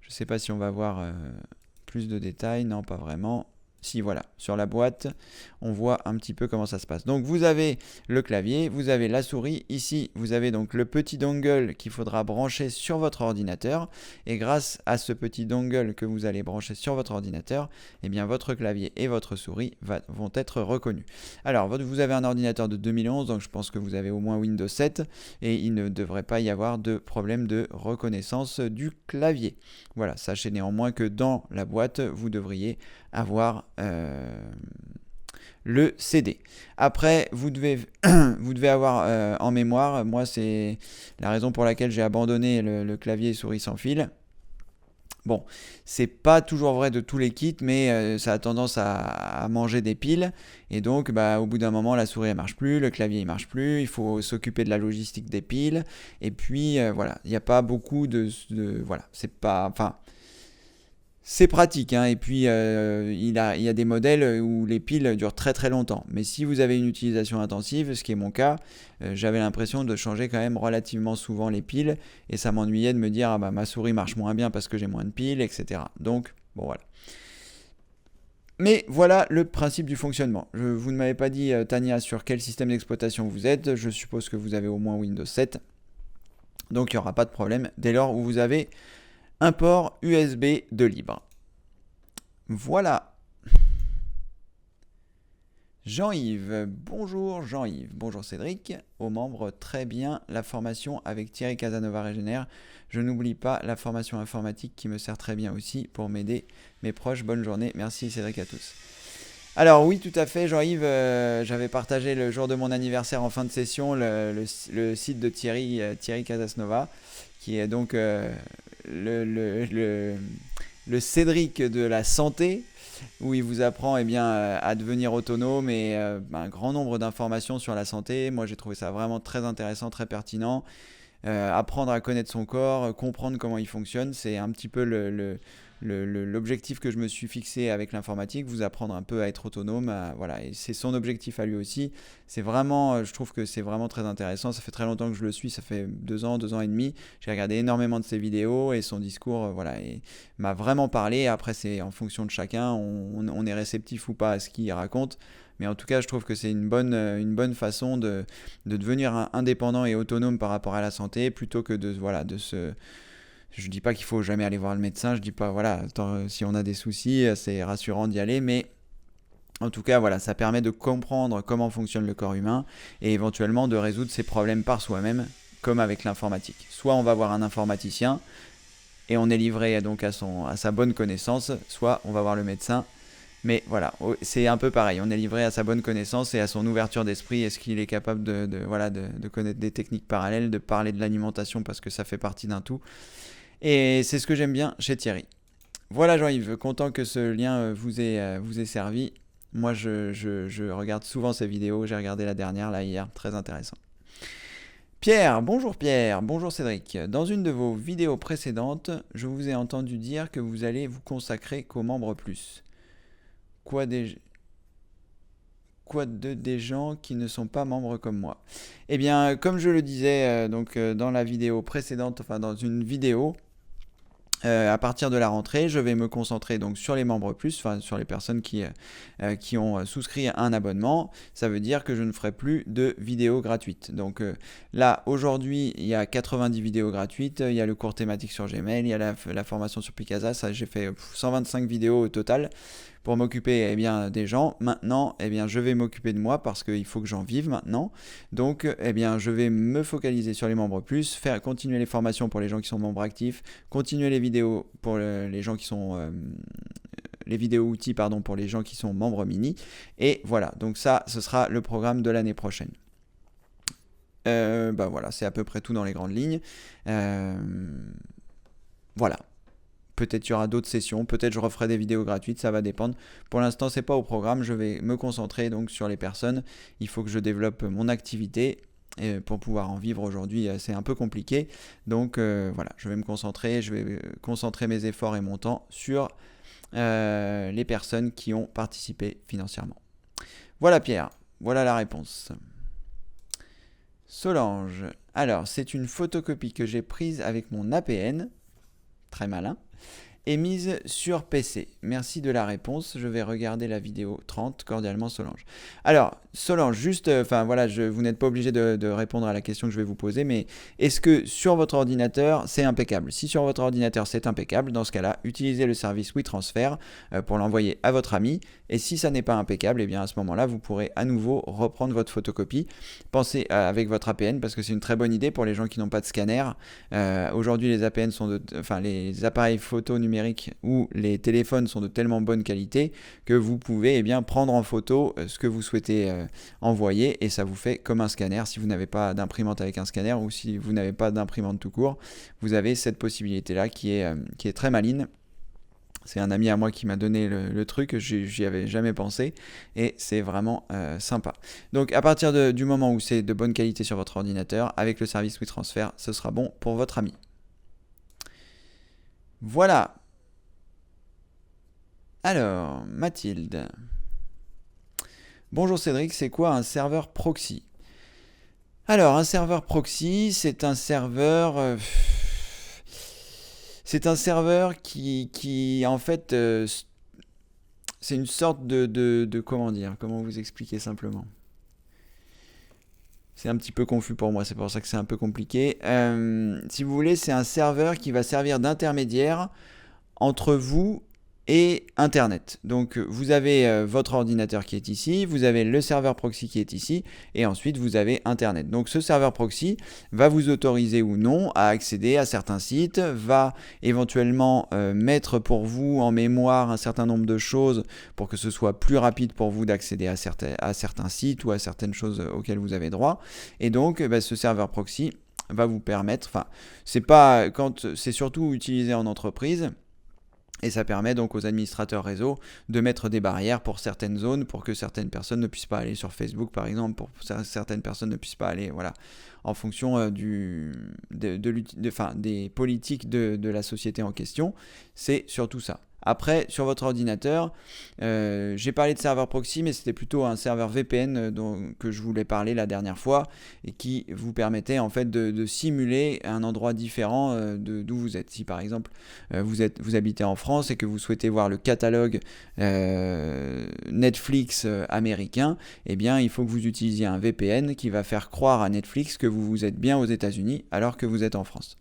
Je ne sais pas si on va voir... plus de détails, non pas vraiment. Si voilà, sur la boîte, on voit un petit peu comment ça se passe. Donc vous avez le clavier, vous avez la souris. Ici, vous avez donc le petit dongle qu'il faudra brancher sur votre ordinateur. Et grâce à ce petit dongle que vous allez brancher sur votre ordinateur, eh bien votre clavier et votre souris vont être reconnus. Alors, vous avez un ordinateur de 2011, donc je pense que vous avez au moins Windows 7 et il ne devrait pas y avoir de problème de reconnaissance du clavier. Voilà, sachez néanmoins que dans la boîte, vous devriez avoir le CD. Après, vous devez avoir en mémoire, moi c'est la raison pour laquelle j'ai abandonné le clavier et souris sans fil. Bon, c'est pas toujours vrai de tous les kits, mais ça a tendance à manger des piles. Et donc, au bout d'un moment, la souris ne marche plus, le clavier ne marche plus, il faut s'occuper de la logistique des piles. Et puis, voilà, il n'y a pas beaucoup voilà, c'est pas... Enfin, c'est pratique, hein. Et puis il y a des modèles où les piles durent très très longtemps. Mais si vous avez une utilisation intensive, ce qui est mon cas, j'avais l'impression de changer quand même relativement souvent les piles. Et ça m'ennuyait de me dire, ma souris marche moins bien parce que j'ai moins de piles, etc. Donc, bon voilà. Mais voilà le principe du fonctionnement. Vous ne m'avez pas dit, Tania, sur quel système d'exploitation vous êtes. Je suppose que vous avez au moins Windows 7. Donc il n'y aura pas de problème dès lors où vous avez un port USB de libre. Voilà. Jean-Yves, bonjour Jean-Yves, bonjour Cédric, aux membres, très bien, la formation avec Thierry Casanova Régénère, je n'oublie pas la formation informatique qui me sert très bien aussi pour m'aider, mes proches, bonne journée, merci Cédric à tous. Alors oui, tout à fait Jean-Yves, j'avais partagé le jour de mon anniversaire en fin de session le site de Thierry Casanova, qui est donc le Cédric de la santé, où il vous apprend à devenir autonome et un grand nombre d'informations sur la santé. Moi j'ai trouvé ça vraiment très intéressant, très pertinent. Apprendre à connaître son corps, comprendre comment il fonctionne, c'est un petit peu l'objectif que je me suis fixé avec l'informatique, vous apprendre un peu à être autonome, voilà, et c'est son objectif à lui aussi. C'est vraiment, je trouve que c'est vraiment très intéressant. Ça fait très longtemps que je le suis, ça fait 2 ans et demi. J'ai regardé énormément de ses vidéos et son discours, voilà, et m'a vraiment parlé. Après, c'est en fonction de chacun, on est réceptif ou pas à ce qu'il raconte. Mais en tout cas, je trouve que c'est une bonne façon de devenir indépendant et autonome par rapport à la santé, plutôt que de se... Je dis pas qu'il faut jamais aller voir le médecin, je dis pas, voilà, si on a des soucis, c'est rassurant d'y aller, mais en tout cas, voilà, ça permet de comprendre comment fonctionne le corps humain et éventuellement de résoudre ses problèmes par soi-même, comme avec l'informatique. Soit on va voir un informaticien et on est livré donc à sa bonne connaissance, soit on va voir le médecin. Mais voilà, c'est un peu pareil, on est livré à sa bonne connaissance et à son ouverture d'esprit. Est-ce qu'il est capable de connaître des techniques parallèles, de parler de l'alimentation parce que ça fait partie d'un tout. Et c'est ce que j'aime bien chez Thierry. Voilà Jean-Yves, content que ce lien vous ait servi. Moi je regarde souvent ces vidéos, j'ai regardé la dernière là hier, très intéressant. Pierre, bonjour Cédric. Dans une de vos vidéos précédentes, je vous ai entendu dire que vous allez vous consacrer qu'aux membres plus. Quoi de des gens qui ne sont pas membres comme moi? Eh bien, comme je le disais dans la vidéo précédente, enfin dans une vidéo, À partir de la rentrée, je vais me concentrer donc sur les membres plus, enfin sur les personnes qui ont souscrit un abonnement. Ça veut dire que je ne ferai plus de vidéos gratuites. Donc là, aujourd'hui, il y a 90 vidéos gratuites, il y a le cours thématique sur Gmail, il y a la formation sur Picasa. Ça, j'ai fait 125 vidéos au total pour m'occuper des gens. Maintenant, je vais m'occuper de moi parce qu'il faut que j'en vive maintenant. Donc, je vais me focaliser sur les membres plus, faire continuer les formations pour les gens qui sont membres actifs, continuer les vidéos pour les gens qui sont les vidéos outils pour les gens qui sont membres mini. Et voilà, donc ça, ce sera le programme de l'année prochaine. Voilà, c'est à peu près tout dans les grandes lignes. Voilà. Peut-être il y aura d'autres sessions, peut-être je referai des vidéos gratuites, ça va dépendre. Pour l'instant, c'est pas au programme, je vais me concentrer donc sur les personnes. Il faut que je développe mon activité pour pouvoir en vivre aujourd'hui, c'est un peu compliqué. Donc voilà, je vais me concentrer, je vais concentrer mes efforts et mon temps sur les personnes qui ont participé financièrement. Voilà Pierre, voilà la réponse. Solange, alors c'est une photocopie que j'ai prise avec mon APN, très malin, et mise sur PC. Merci de la réponse. Je vais regarder la vidéo 30. Cordialement Solange. Alors, Solange, juste, vous n'êtes pas obligé de répondre à la question que je vais vous poser, mais est-ce que sur votre ordinateur, c'est impeccable? Si sur votre ordinateur, c'est impeccable, dans ce cas-là, utilisez le service WeTransfer pour l'envoyer à votre ami. Et si ça n'est pas impeccable, à ce moment-là, vous pourrez à nouveau reprendre votre photocopie. Pensez avec votre APN, parce que c'est une très bonne idée pour les gens qui n'ont pas de scanner. Aujourd'hui, les APN sont les appareils photo numériques ou les téléphones sont de tellement bonne qualité que vous pouvez prendre en photo ce que vous souhaitez envoyer et ça vous fait comme un scanner. Si vous n'avez pas d'imprimante avec un scanner ou si vous n'avez pas d'imprimante tout court, vous avez cette possibilité-là qui est très maligne. C'est un ami à moi qui m'a donné le truc, j'y avais jamais pensé et c'est vraiment sympa. Donc à partir du moment où c'est de bonne qualité sur votre ordinateur, avec le service WeTransfer, ce sera bon pour votre ami. Voilà. Alors, Mathilde. Bonjour Cédric, c'est quoi un serveur proxy? Alors, un serveur proxy, c'est un serveur... qui en fait, c'est une sorte de comment dire, comment vous expliquer simplement. C'est un petit peu confus pour moi, c'est pour ça que c'est un peu compliqué. Si vous voulez, c'est un serveur qui va servir d'intermédiaire entre vous et Internet. Donc vous avez votre ordinateur qui est ici, vous avez le serveur proxy qui est ici, et ensuite vous avez Internet. Donc ce serveur proxy va vous autoriser ou non à accéder à certains sites, va éventuellement mettre pour vous en mémoire un certain nombre de choses pour que ce soit plus rapide pour vous d'accéder à certains sites ou à certaines choses auxquelles vous avez droit. Et donc ce serveur proxy va vous permettre, c'est surtout utilisé en entreprise. Et ça permet donc aux administrateurs réseau de mettre des barrières pour certaines zones, pour que certaines personnes ne puissent pas aller sur Facebook par exemple, pour que certaines personnes ne puissent pas aller, en fonction des politiques de la société en question. C'est surtout ça. Après, sur votre ordinateur, j'ai parlé de serveur proxy, mais c'était plutôt un serveur VPN que je voulais parler la dernière fois et qui vous permettait en fait de simuler un endroit différent d'où vous êtes. Si par exemple vous habitez en France et que vous souhaitez voir le catalogue Netflix américain, il faut que vous utilisiez un VPN qui va faire croire à Netflix que vous êtes bien aux États-Unis alors que vous êtes en France.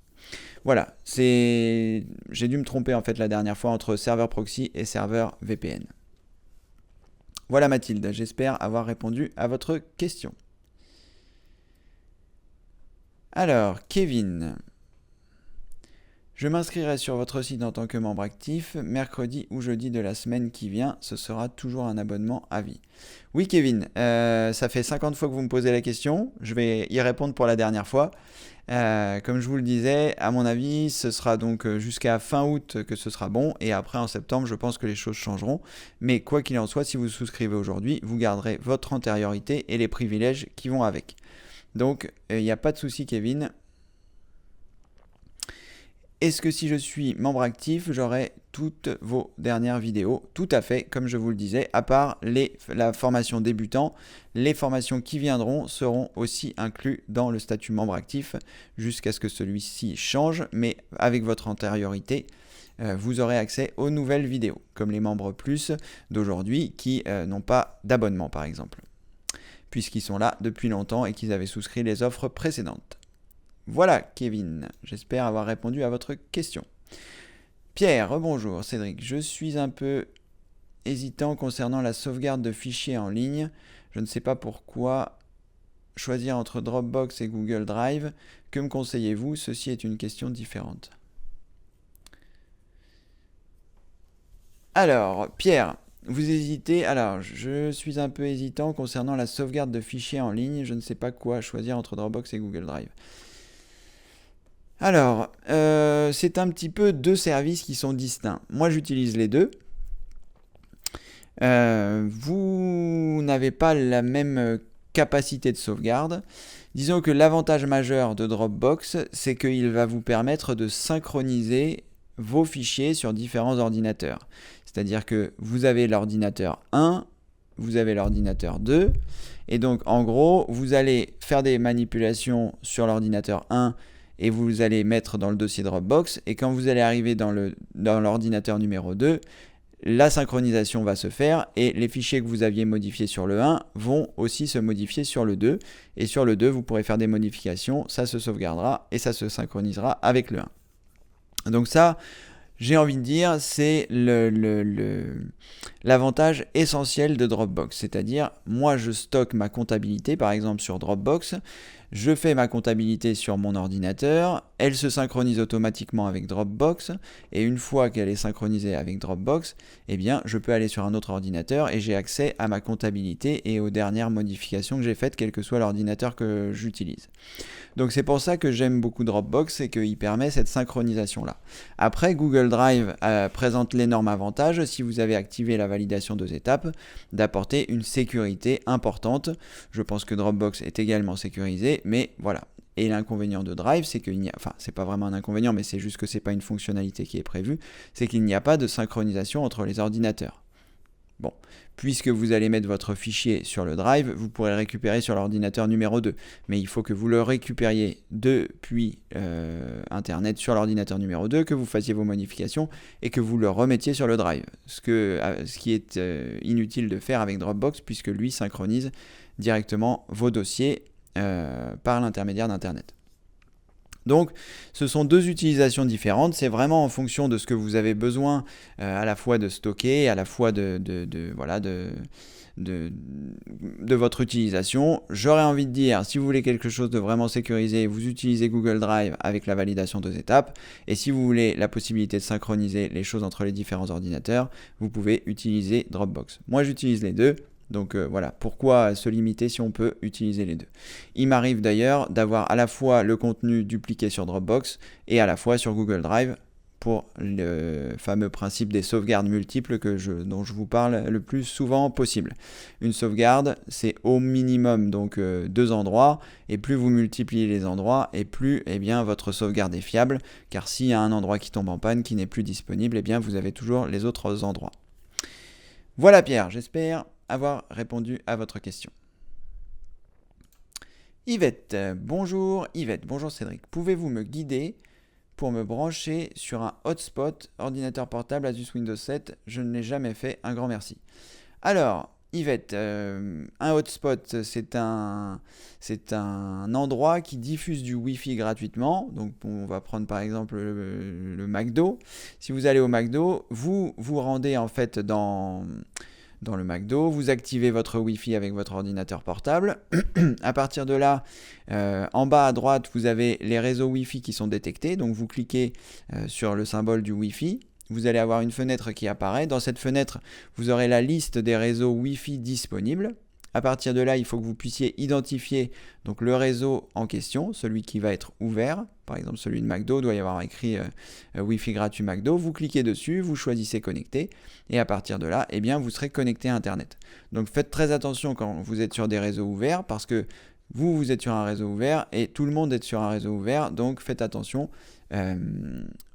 Voilà, j'ai dû me tromper en fait la dernière fois entre serveur proxy et serveur VPN. Voilà Mathilde, j'espère avoir répondu à votre question. Alors, Kevin, je m'inscrirai sur votre site en tant que membre actif, mercredi ou jeudi de la semaine qui vient, ce sera toujours un abonnement à vie. Oui Kevin, ça fait 50 fois que vous me posez la question, je vais y répondre pour la dernière fois. Comme je vous le disais, à mon avis, ce sera donc jusqu'à fin août que ce sera bon, et après en septembre, je pense que les choses changeront. Mais quoi qu'il en soit, si vous souscrivez aujourd'hui, vous garderez votre antériorité et les privilèges qui vont avec. Donc, il n'y a pas de souci, Kevin. Est-ce que si je suis membre actif, j'aurai toutes vos dernières vidéos? Tout à fait, comme je vous le disais, à part la formation débutant, les formations qui viendront seront aussi inclus dans le statut membre actif jusqu'à ce que celui-ci change, mais avec votre antériorité, vous aurez accès aux nouvelles vidéos, comme les membres plus d'aujourd'hui qui n'ont pas d'abonnement par exemple, puisqu'ils sont là depuis longtemps et qu'ils avaient souscrit les offres précédentes. Voilà Kevin, j'espère avoir répondu à votre question. Pierre, rebonjour Cédric, je suis un peu hésitant concernant la sauvegarde de fichiers en ligne. Je ne sais pas pourquoi choisir entre Dropbox et Google Drive. Que me conseillez-vous? Ceci est une question différente. Alors, Pierre, vous hésitez. Alors, je suis un peu hésitant concernant la sauvegarde de fichiers en ligne. Je ne sais pas quoi choisir entre Dropbox et Google Drive. Alors, c'est un petit peu deux services qui sont distincts. Moi, j'utilise les deux. Vous n'avez pas la même capacité de sauvegarde. Disons que l'avantage majeur de Dropbox, c'est qu'il va vous permettre de synchroniser vos fichiers sur différents ordinateurs. C'est-à-dire que vous avez l'ordinateur 1, vous avez l'ordinateur 2, et donc en gros, vous allez faire des manipulations sur l'ordinateur 1 et vous allez mettre dans le dossier Dropbox, et quand vous allez arriver dans l'ordinateur numéro 2, la synchronisation va se faire et les fichiers que vous aviez modifiés sur le 1 vont aussi se modifier sur le 2. Et sur le 2, vous pourrez faire des modifications, ça se sauvegardera et ça se synchronisera avec le 1. Donc ça, j'ai envie de dire, c'est l'avantage essentiel de Dropbox. C'est-à-dire, moi je stocke ma comptabilité par exemple sur Dropbox, je fais ma comptabilité sur mon ordinateur, elle se synchronise automatiquement avec Dropbox, et une fois qu'elle est synchronisée avec Dropbox, eh bien, je peux aller sur un autre ordinateur et j'ai accès à ma comptabilité et aux dernières modifications que j'ai faites, quel que soit l'ordinateur que j'utilise. Donc c'est pour ça que j'aime beaucoup Dropbox, c'est qu'il permet cette synchronisation-là. Après, Google Drive présente l'énorme avantage, si vous avez activé la validation 2 étapes, d'apporter une sécurité importante. Je pense que Dropbox est également sécurisé, mais voilà. Et l'inconvénient de Drive, c'est qu'il n'y a, enfin, c'est pas vraiment un inconvénient, mais c'est juste que c'est pas une fonctionnalité qui est prévue, c'est qu'il n'y a pas de synchronisation entre les ordinateurs. Bon, puisque vous allez mettre votre fichier sur le Drive, vous pourrez le récupérer sur l'ordinateur numéro 2. Mais il faut que vous le récupériez depuis Internet sur l'ordinateur numéro 2, que vous fassiez vos modifications et que vous le remettiez sur le Drive. Ce qui est inutile de faire avec Dropbox, puisque lui synchronise directement vos dossiers par l'intermédiaire d'Internet. Donc, ce sont deux utilisations différentes. C'est vraiment en fonction de ce que vous avez besoin, à la fois de stocker, à la fois de votre utilisation. J'aurais envie de dire, si vous voulez quelque chose de vraiment sécurisé, vous utilisez Google Drive avec la validation 2 étapes. Et si vous voulez la possibilité de synchroniser les choses entre les différents ordinateurs, vous pouvez utiliser Dropbox. Moi, j'utilise les deux. Donc voilà, pourquoi se limiter si on peut utiliser les deux? Il m'arrive d'ailleurs d'avoir à la fois le contenu dupliqué sur Dropbox et à la fois sur Google Drive pour le fameux principe des sauvegardes multiples dont je vous parle le plus souvent possible. Une sauvegarde, c'est au minimum donc 2 endroits, et plus vous multipliez les endroits, et plus votre sauvegarde est fiable, car s'il y a un endroit qui tombe en panne, qui n'est plus disponible, vous avez toujours les autres endroits. Voilà Pierre, j'espère avoir répondu à votre question. Yvette, bonjour Cédric. Pouvez-vous me guider pour me brancher sur un hotspot ordinateur portable Asus Windows 7? Je ne l'ai jamais fait, un grand merci. Alors, Yvette, un hotspot, c'est un endroit qui diffuse du Wi-Fi gratuitement. Donc, on va prendre par exemple le McDo. Si vous allez au McDo, vous vous rendez en fait dans le McDo, vous activez votre Wi-Fi avec votre ordinateur portable. À partir de là, en bas à droite, vous avez les réseaux Wi-Fi qui sont détectés. Donc vous cliquez sur le symbole du Wi-Fi. Vous allez avoir une fenêtre qui apparaît. Dans cette fenêtre, vous aurez la liste des réseaux Wi-Fi disponibles. À partir de là, il faut que vous puissiez identifier donc le réseau en question, celui qui va être ouvert. Par exemple, celui de McDo, doit y avoir écrit Wi-Fi gratuit McDo. Vous cliquez dessus, vous choisissez connecter, et à partir de là, vous serez connecté à Internet. Donc faites très attention quand vous êtes sur des réseaux ouverts, parce que vous êtes sur un réseau ouvert et tout le monde est sur un réseau ouvert, donc faites attention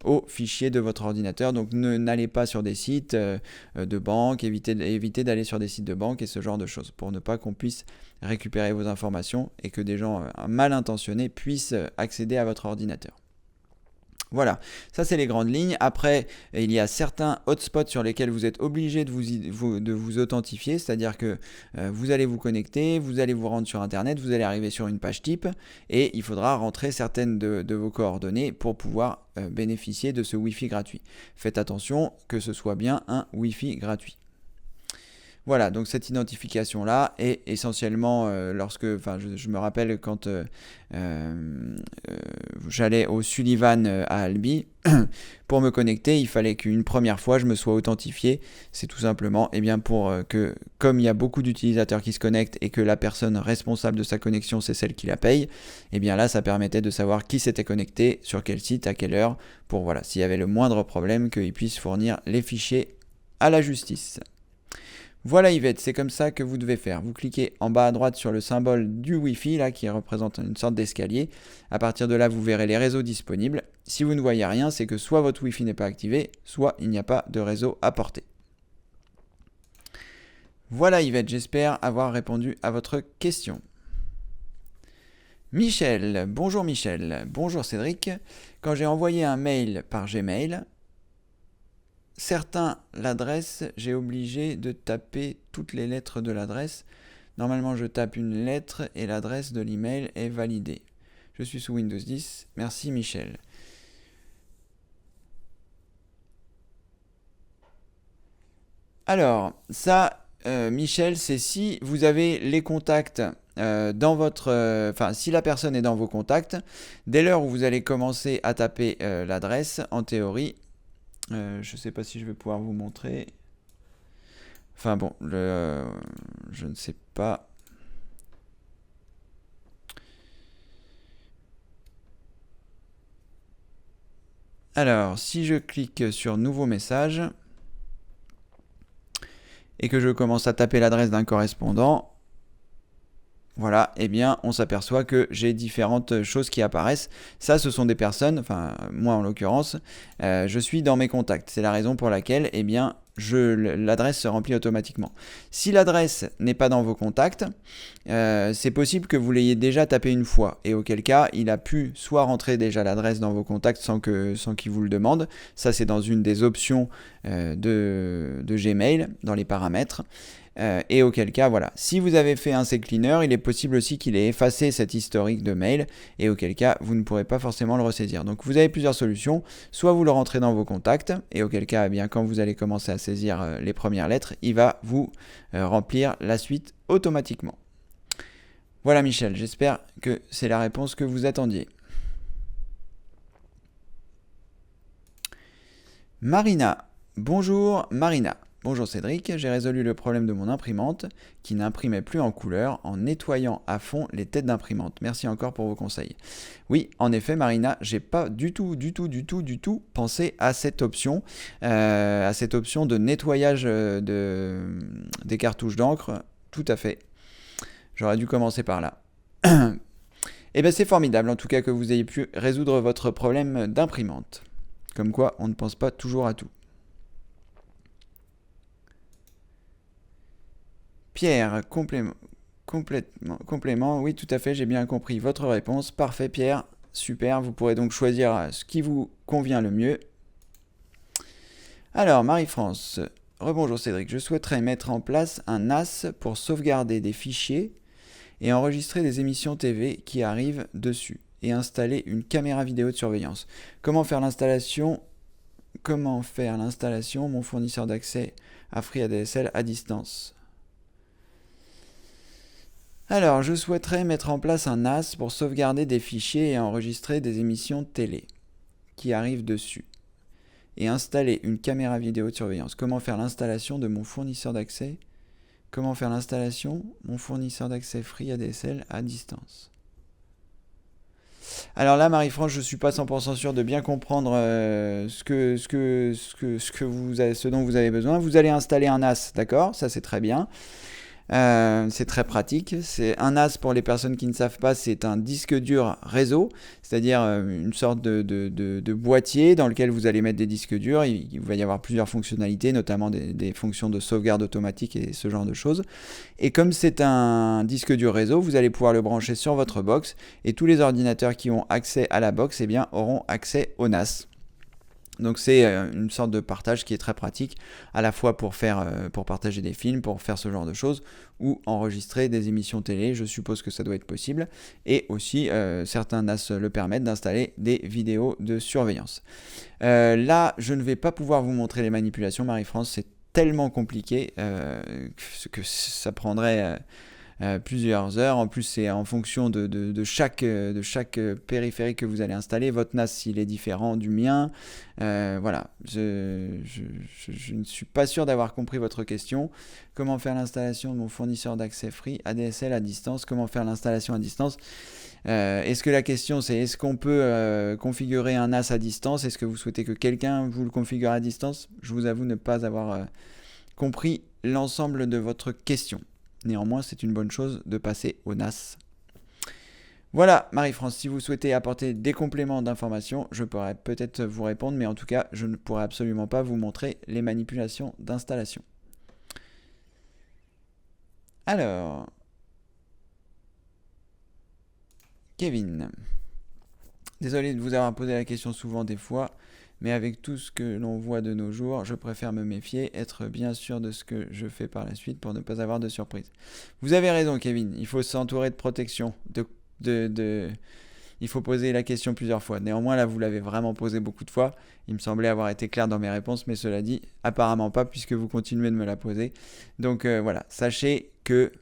aux fichiers de votre ordinateur. Donc n'allez pas sur des sites de banque, évitez d'aller sur des sites de banque et ce genre de choses, pour ne pas qu'on puisse récupérer vos informations et que des gens mal intentionnés puissent accéder à votre ordinateur. Voilà, ça c'est les grandes lignes. Après, il y a certains hotspots sur lesquels vous êtes obligé de vous authentifier, c'est-à-dire que vous allez vous connecter, vous allez vous rendre sur Internet, vous allez arriver sur une page type et il faudra rentrer certaines de vos coordonnées pour pouvoir bénéficier de ce Wi-Fi gratuit. Faites attention que ce soit bien un Wi-Fi gratuit. Voilà, donc cette identification-là est essentiellement je me rappelle quand j'allais au Sullivan à Albi, pour me connecter, il fallait qu'une première fois je me sois authentifié. C'est tout simplement pour que, comme il y a beaucoup d'utilisateurs qui se connectent et que la personne responsable de sa connexion c'est celle qui la paye, là ça permettait de savoir qui s'était connecté, sur quel site, à quelle heure, pour voilà, s'il y avait le moindre problème, qu'ils puissent fournir les fichiers à la justice. Voilà Yvette, c'est comme ça que vous devez faire. Vous cliquez en bas à droite sur le symbole du Wi-Fi, là, qui représente une sorte d'escalier. À partir de là, vous verrez les réseaux disponibles. Si vous ne voyez rien, c'est que soit votre Wi-Fi n'est pas activé, soit il n'y a pas de réseau à portée. Voilà Yvette, j'espère avoir répondu à votre question. Michel, bonjour Cédric. Quand j'ai envoyé un mail par Gmail, l'adresse, j'ai obligé de taper toutes les lettres de l'adresse. Normalement, je tape une lettre et l'adresse de l'email est validée. Je suis sous Windows 10. Merci Michel. Alors, ça, Michel, c'est si vous avez les contacts dans votre... si la personne est dans vos contacts, dès l'heure où vous allez commencer à taper l'adresse, en théorie... je ne sais pas si je vais pouvoir vous montrer. Enfin bon, je ne sais pas. Alors, si je clique sur Nouveau message et que je commence à taper l'adresse d'un correspondant, voilà, on s'aperçoit que j'ai différentes choses qui apparaissent. Ça, ce sont des personnes, enfin moi en l'occurrence, je suis dans mes contacts. C'est la raison pour laquelle, l'adresse se remplit automatiquement. Si l'adresse n'est pas dans vos contacts, c'est possible que vous l'ayez déjà tapé une fois, et auquel cas, il a pu soit rentrer déjà l'adresse dans vos contacts sans qu'il vous le demande. Ça, c'est dans une des options de Gmail, dans les paramètres. Et auquel cas, voilà, si vous avez fait un CCleaner, il est possible aussi qu'il ait effacé cet historique de mail, et auquel cas, vous ne pourrez pas forcément le ressaisir. Donc vous avez plusieurs solutions, soit vous le rentrez dans vos contacts, et auquel cas, quand vous allez commencer à saisir les premières lettres, il va vous remplir la suite automatiquement. Voilà Michel, j'espère que c'est la réponse que vous attendiez. Marina, bonjour Marina. Bonjour Cédric, j'ai résolu le problème de mon imprimante qui n'imprimait plus en couleur en nettoyant à fond les têtes d'imprimante. Merci encore pour vos conseils. Oui, en effet Marina, j'ai pas du tout pensé à cette option de nettoyage des cartouches d'encre. Tout à fait. J'aurais dû commencer par là. C'est formidable en tout cas que vous ayez pu résoudre votre problème d'imprimante. Comme quoi, on ne pense pas toujours à tout. Pierre, complément, oui tout à fait, j'ai bien compris votre réponse. Parfait Pierre, super, vous pourrez donc choisir ce qui vous convient le mieux. Alors Marie-France, rebonjour Cédric, je souhaiterais mettre en place un NAS pour sauvegarder des fichiers et enregistrer des émissions TV qui arrivent dessus et installer une caméra vidéo de surveillance. Comment faire l'installation ? Mon fournisseur d'accès à FreeADSL à distance. Alors, je souhaiterais mettre en place un NAS pour sauvegarder des fichiers et enregistrer des émissions télé qui arrivent dessus et installer une caméra vidéo de surveillance. Comment faire l'installation de mon fournisseur d'accès ? Comment faire l'installation ? Mon fournisseur d'accès FreeADSL à distance. Alors là, Marie-France, je ne suis pas 100% sûr de bien comprendre ce dont vous avez besoin. Vous allez installer un NAS, d'accord ? Ça, c'est très bien. C'est très pratique. C'est un NAS, pour les personnes qui ne savent pas, c'est un disque dur réseau, c'est-à-dire une sorte de boîtier dans lequel vous allez mettre des disques durs. Il va y avoir plusieurs fonctionnalités, notamment des fonctions de sauvegarde automatique et ce genre de choses. Et comme c'est un disque dur réseau, vous allez pouvoir le brancher sur votre box, et tous les ordinateurs qui ont accès à la box, eh bien, auront accès au NAS. Donc c'est une sorte de partage qui est très pratique, à la fois pour partager des films, pour faire ce genre de choses, ou enregistrer des émissions télé, je suppose que ça doit être possible, et aussi certains NAS le permettent d'installer des vidéos de surveillance. Là, je ne vais pas pouvoir vous montrer les manipulations, Marie-France, c'est tellement compliqué que ça prendrait plusieurs heures. En plus, c'est en fonction de chaque périphérique que vous allez installer. Votre NAS, s'il est différent du mien. Voilà, je ne suis pas sûr d'avoir compris votre question. Comment faire l'installation de mon fournisseur d'accès free ADSL à distance? Comment faire l'installation à distance? Est-ce que la question c'est est-ce qu'on peut configurer un NAS à distance? Est-ce que vous souhaitez que quelqu'un vous le configure à distance? Je vous avoue ne pas avoir compris l'ensemble de votre question. Néanmoins, c'est une bonne chose de passer au NAS. Voilà, Marie-France, si vous souhaitez apporter des compléments d'information, je pourrais peut-être vous répondre, mais en tout cas, je ne pourrais absolument pas vous montrer les manipulations d'installation. Alors, Kevin, désolé de vous avoir posé la question souvent des fois, mais avec tout ce que l'on voit de nos jours, je préfère me méfier, être bien sûr de ce que je fais par la suite pour ne pas avoir de surprise. Vous avez raison, Kevin, il faut s'entourer de protection, il faut poser la question plusieurs fois. Néanmoins, là, vous l'avez vraiment posé beaucoup de fois. Il me semblait avoir été clair dans mes réponses, mais cela dit, apparemment pas, puisque vous continuez de me la poser. Donc voilà, sachez que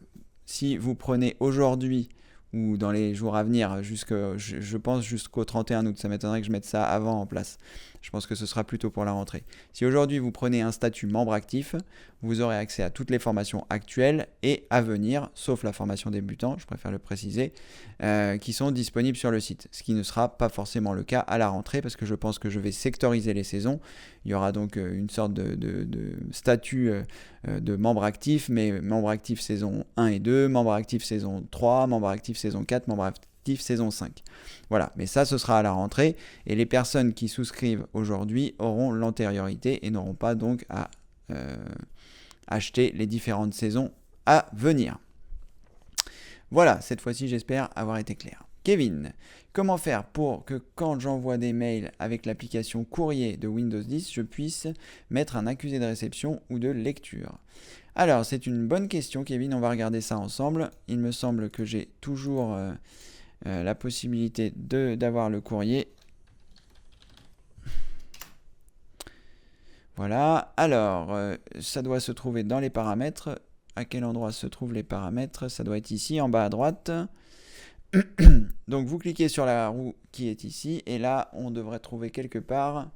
si vous prenez aujourd'hui ou dans les jours à venir, je pense jusqu'au 31 août, ça m'étonnerait que je mette ça avant en place. Je pense que ce sera plutôt pour la rentrée. Si aujourd'hui vous prenez un statut membre actif, vous aurez accès à toutes les formations actuelles et à venir, sauf la formation débutant, je préfère le préciser, qui sont disponibles sur le site. Ce qui ne sera pas forcément le cas à la rentrée, parce que je pense que je vais sectoriser les saisons. Il y aura donc une sorte de statut de membre actif, mais membre actif saison 1 et 2, membre actif saison 3, membre actif saison 4, membre actif saison 5. Voilà, mais ça, ce sera à la rentrée, et les personnes qui souscrivent aujourd'hui auront l'antériorité et n'auront pas donc à acheter les différentes saisons à venir. Voilà, cette fois-ci, j'espère avoir été clair. Kevin, comment faire pour que quand j'envoie des mails avec l'application courrier de Windows 10, je puisse mettre un accusé de réception ou de lecture? Alors, c'est une bonne question, Kevin, on va regarder ça ensemble. Il me semble que j'ai toujours la possibilité d'avoir le courrier. Voilà, alors, ça doit se trouver dans les paramètres. À quel endroit se trouvent les paramètres? Ça doit être ici, en bas à droite. Donc vous cliquez sur la roue qui est ici, et là, on devrait trouver quelque part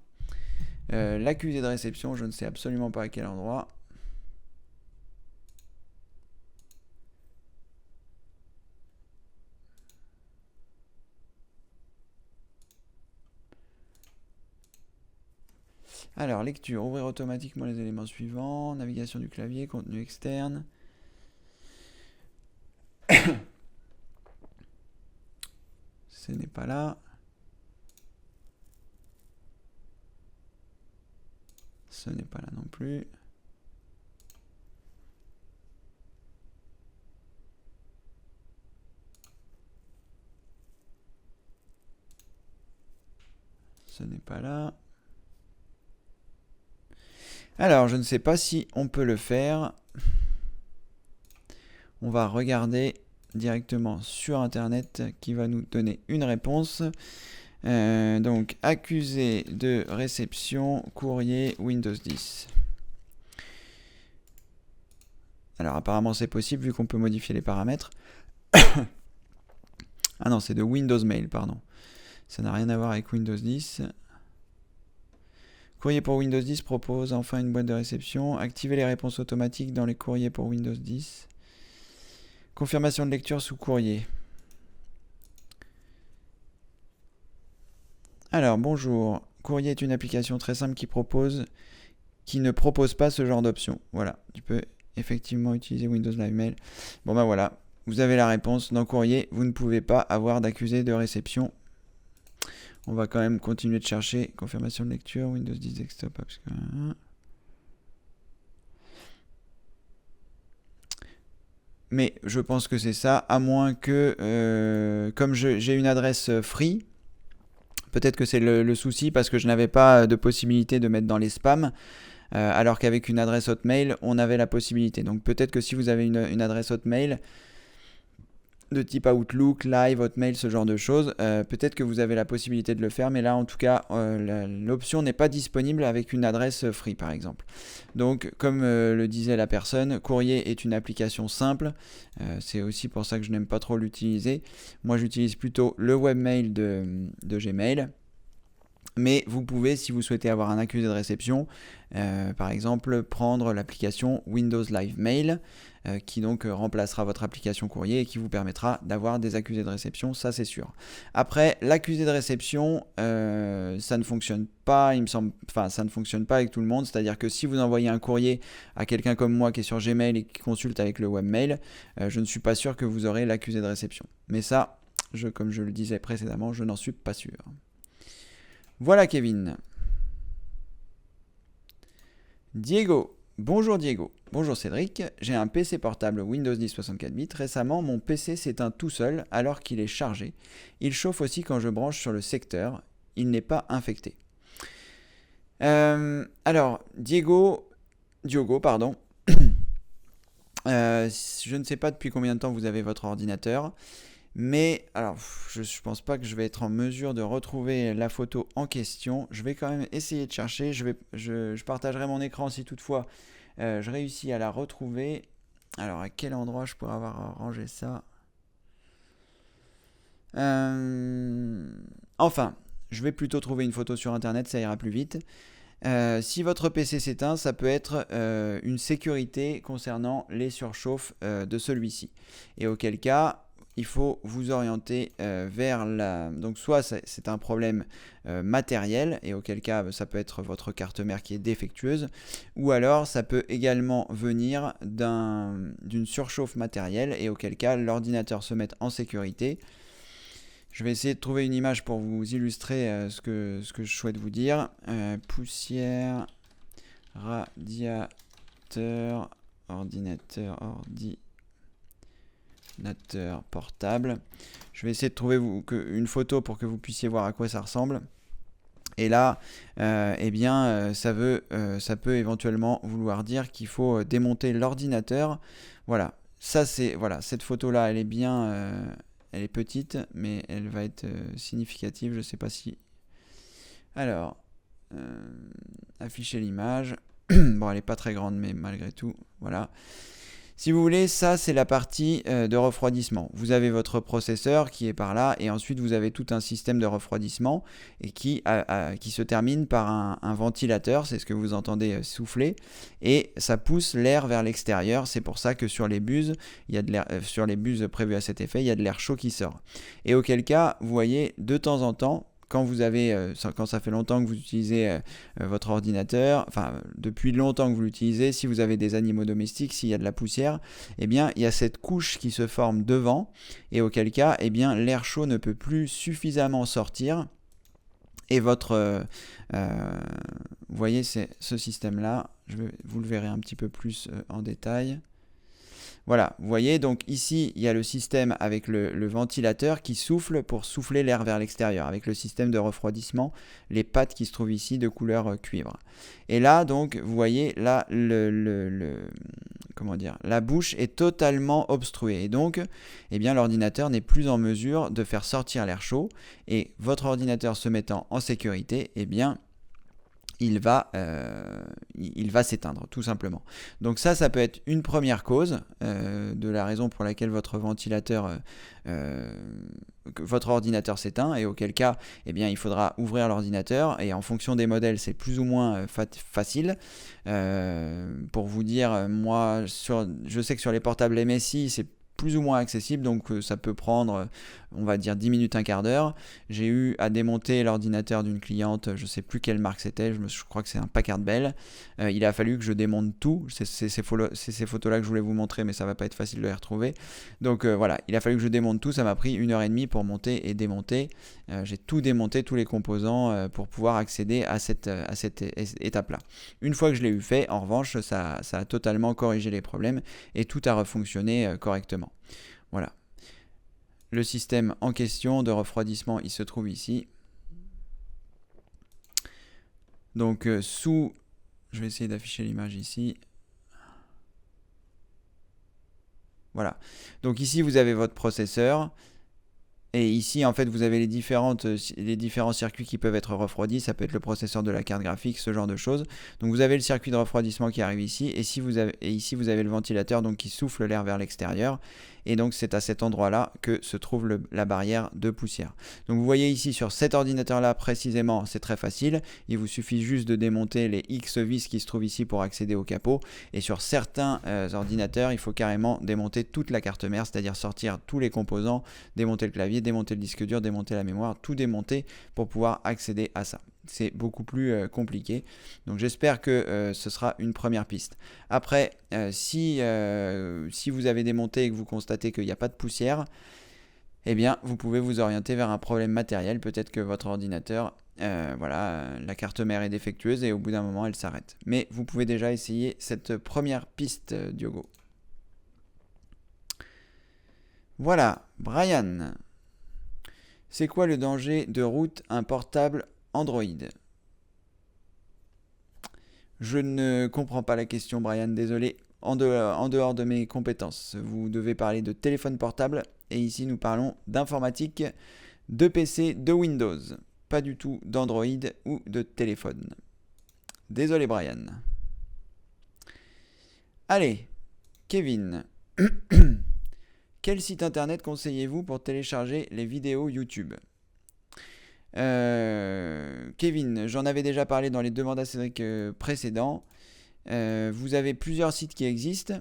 l'accusé de réception. Je ne sais absolument pas à quel endroit. Alors, lecture, ouvrir automatiquement les éléments suivants, navigation du clavier, contenu externe. Ce n'est pas là. Ce n'est pas là non plus. Ce n'est pas là. Alors, je ne sais pas si on peut le faire. On va regarder directement sur Internet qui va nous donner une réponse. Donc, accusé de réception, courrier Windows 10. Alors, apparemment, c'est possible vu qu'on peut modifier les paramètres. Ah non, c'est de Windows Mail, pardon. Ça n'a rien à voir avec Windows 10. Courrier pour Windows 10 propose enfin une boîte de réception. Activer les réponses automatiques dans les courriers pour Windows 10. Confirmation de lecture sous courrier. Alors, bonjour. Courrier est une application très simple qui ne propose pas ce genre d'option. Voilà, tu peux effectivement utiliser Windows Live Mail. Bon ben voilà, vous avez la réponse. Dans Courrier, vous ne pouvez pas avoir d'accusé de réception. On va quand même continuer de chercher. Confirmation de lecture, Windows 10 Desktop. Mais je pense que c'est ça, à moins que, comme j'ai une adresse free, peut-être que c'est le souci parce que je n'avais pas de possibilité de mettre dans les spams, alors qu'avec une adresse Hotmail, on avait la possibilité. Donc peut-être que si vous avez une adresse Hotmail de type Outlook, Live, Hotmail, ce genre de choses, peut-être que vous avez la possibilité de le faire, mais là en tout cas, l'option n'est pas disponible avec une adresse free par exemple. Donc comme le disait la personne, Courrier est une application simple, c'est aussi pour ça que je n'aime pas trop l'utiliser. Moi j'utilise plutôt le webmail de Gmail. Mais vous pouvez, si vous souhaitez avoir un accusé de réception, par exemple, prendre l'application Windows Live Mail, qui donc remplacera votre application Courrier et qui vous permettra d'avoir des accusés de réception, ça c'est sûr. Après, l'accusé de réception, ça ne fonctionne pas, il me semble, enfin ça ne fonctionne pas avec tout le monde, c'est-à-dire que si vous envoyez un courrier à quelqu'un comme moi qui est sur Gmail et qui consulte avec le webmail, je ne suis pas sûr que vous aurez l'accusé de réception. Mais ça, comme je le disais précédemment, je n'en suis pas sûr. Voilà Kevin. Diego. Bonjour Diego. Bonjour Cédric. J'ai un PC portable Windows 10 64 bits. Récemment, mon PC s'éteint tout seul alors qu'il est chargé. Il chauffe aussi quand je branche sur le secteur. Il n'est pas infecté. Alors, Diogo, pardon. Je ne sais pas depuis combien de temps vous avez votre ordinateur. Mais alors, je ne pense pas que je vais être en mesure de retrouver la photo en question. Je vais quand même essayer de chercher. Je partagerai mon écran si toutefois je réussis à la retrouver. Alors, à quel endroit je pourrais avoir rangé ça? Enfin, je vais plutôt trouver une photo sur internet, ça ira plus vite. Si votre PC s'éteint, ça peut être une sécurité concernant les surchauffes de celui-ci. Et auquel cas, il faut vous orienter vers la... Donc soit c'est un problème matériel, et auquel cas ça peut être votre carte mère qui est défectueuse, ou alors ça peut également venir d'une surchauffe matérielle, et auquel cas l'ordinateur se met en sécurité. Je vais essayer de trouver une image pour vous illustrer ce que je souhaite vous dire. Poussière, radiateur, ordinateur portable. Je vais essayer de trouver une photo pour que vous puissiez voir à quoi ça ressemble. Et là, eh bien, ça peut éventuellement vouloir dire qu'il faut démonter l'ordinateur. Voilà, cette photo-là, elle est bien... elle est petite, mais elle va être significative. Je ne sais pas si... Alors, afficher l'image. Bon, elle n'est pas très grande, mais malgré tout, voilà. Si vous voulez, ça, c'est la partie de refroidissement. Vous avez votre processeur qui est par là, et ensuite, vous avez tout un système de refroidissement et qui se termine par un ventilateur. C'est ce que vous entendez souffler. Et ça pousse l'air vers l'extérieur. C'est pour ça que sur les buses, il y a de l'air, sur les buses prévues à cet effet, il y a de l'air chaud qui sort. Et auquel cas, vous voyez, de temps en temps, quand ça fait longtemps que vous utilisez votre ordinateur, enfin depuis longtemps que vous l'utilisez, si vous avez des animaux domestiques, s'il y a de la poussière, eh bien il y a cette couche qui se forme devant, et auquel cas, eh bien l'air chaud ne peut plus suffisamment sortir. Et vous voyez, c'est ce système-là. Vous le verrez un petit peu plus en détail. Voilà, vous voyez, donc ici, il y a le système avec le ventilateur qui souffle pour souffler l'air vers l'extérieur, avec le système de refroidissement, les pattes qui se trouvent ici de couleur cuivre. Et là, donc, vous voyez, là, la bouche est totalement obstruée. Et donc, eh bien, l'ordinateur n'est plus en mesure de faire sortir l'air chaud. Et votre ordinateur se mettant en sécurité, eh bien, il va s'éteindre, tout simplement. Donc ça peut être une première cause de la raison pour laquelle votre ordinateur s'éteint, et auquel cas, eh bien, il faudra ouvrir l'ordinateur, et en fonction des modèles, c'est plus ou moins facile. Pour vous dire, moi, je sais que sur les portables MSI, c'est plus ou moins accessible, donc ça peut prendre, on va dire 10 minutes, un quart d'heure. J'ai eu à démonter l'ordinateur d'une cliente, je ne sais plus quelle marque c'était, je crois que c'est un Packard Bell. Il a fallu que je démonte tout, c'est ces photos-là que je voulais vous montrer, mais ça va pas être facile de les retrouver. Donc voilà, il a fallu que je démonte tout, ça m'a pris 1h30 pour monter et démonter. J'ai tout démonté, tous les composants, pour pouvoir accéder à cette étape-là. Une fois que je l'ai eu fait, en revanche, ça a totalement corrigé les problèmes et tout a refonctionné correctement. Voilà. Le système en question de refroidissement, il se trouve ici. Donc je vais essayer d'afficher l'image ici. Voilà. Donc ici, vous avez votre processeur. Et ici, en fait, vous avez les différents circuits qui peuvent être refroidis. Ça peut être le processeur de la carte graphique, ce genre de choses. Donc vous avez le circuit de refroidissement qui arrive ici. Et ici, vous avez le ventilateur donc, qui souffle l'air vers l'extérieur. Et donc c'est à cet endroit-là que se trouve la barrière de poussière. Donc vous voyez ici sur cet ordinateur-là précisément, c'est très facile. Il vous suffit juste de démonter les X vis qui se trouvent ici pour accéder au capot. Et sur certains ordinateurs, il faut carrément démonter toute la carte mère, c'est-à-dire sortir tous les composants, démonter le clavier, démonter le disque dur, démonter la mémoire, tout démonter pour pouvoir accéder à ça. C'est beaucoup plus compliqué. Donc j'espère que ce sera une première piste. Après, si vous avez démonté et que vous constatez qu'il n'y a pas de poussière, eh bien vous pouvez vous orienter vers un problème matériel. Peut-être que votre ordinateur, la carte mère est défectueuse et au bout d'un moment elle s'arrête. Mais vous pouvez déjà essayer cette première piste, Diogo. Voilà, Brian. C'est quoi le danger de route un portable Android? Je ne comprends pas la question, Brian, désolé. En dehors de mes compétences, vous devez parler de téléphone portable et ici nous parlons d'informatique, de PC, de Windows. Pas du tout d'Android ou de téléphone. Désolé, Brian. Allez, Kevin. Quel site internet conseillez-vous pour télécharger les vidéos YouTube? Kevin, j'en avais déjà parlé dans les demandes à Cédric précédents. Vous avez plusieurs sites qui existent.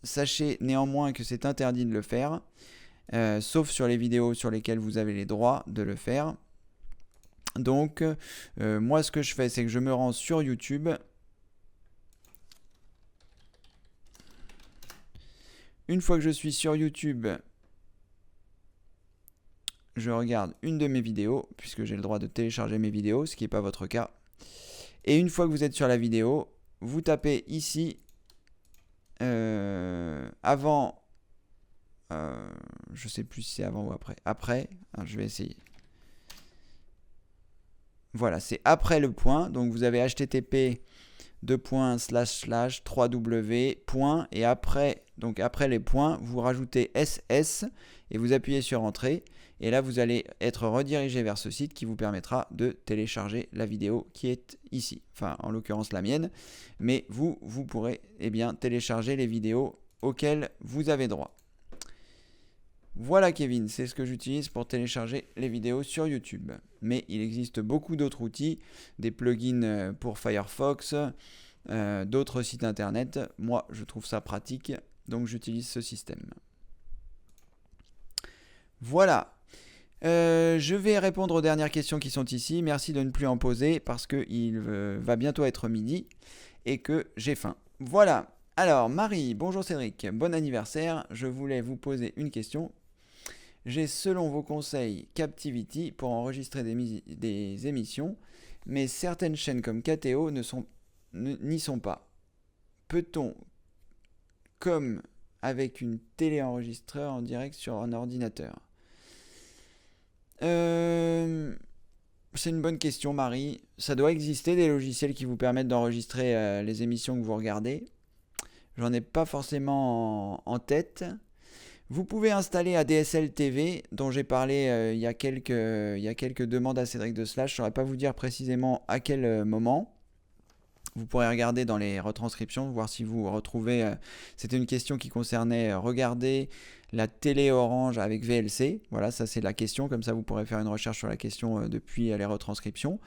Sachez néanmoins que c'est interdit de le faire, sauf sur les vidéos sur lesquelles vous avez les droits de le faire. Donc, moi, ce que je fais, c'est que je me rends sur YouTube. Une fois que je suis sur YouTube, je regarde une de mes vidéos, puisque j'ai le droit de télécharger mes vidéos, ce qui n'est pas votre cas. Et une fois que vous êtes sur la vidéo, vous tapez ici, avant, je ne sais plus si c'est avant ou après. Après, alors je vais essayer. Voilà, c'est après le point. Donc vous avez http ://3w. Et après les points, vous rajoutez SS et vous appuyez sur Entrée. Et là, vous allez être redirigé vers ce site qui vous permettra de télécharger la vidéo qui est ici. Enfin, en l'occurrence la mienne. Mais vous pourrez télécharger les vidéos auxquelles vous avez droit. Voilà Kevin, c'est ce que j'utilise pour télécharger les vidéos sur YouTube. Mais il existe beaucoup d'autres outils, des plugins pour Firefox, d'autres sites internet. Moi, je trouve ça pratique, donc j'utilise ce système. Voilà. Je vais répondre aux dernières questions qui sont ici. Merci de ne plus en poser parce qu'il va bientôt être midi et que j'ai faim. Voilà. Alors, Marie, bonjour Cédric, bon anniversaire. Je voulais vous poser une question. J'ai, selon vos conseils, Captivity pour enregistrer des émissions, mais certaines chaînes comme KTO n'y sont pas. Peut-on, comme avec une téléenregistreur en direct sur un ordinateur? C'est une bonne question, Marie. Ça doit exister des logiciels qui vous permettent d'enregistrer les émissions que vous regardez. J'en ai pas forcément en tête. Vous pouvez installer ADSL TV, dont j'ai parlé il y a quelques demandes à Cédric de Slash. Je ne saurais pas vous dire précisément à quel moment. Vous pourrez regarder dans les retranscriptions, voir si vous retrouvez... C'était une question qui concernait regarder la télé Orange avec VLC. Voilà, ça c'est la question. Comme ça, vous pourrez faire une recherche sur la question depuis les retranscriptions.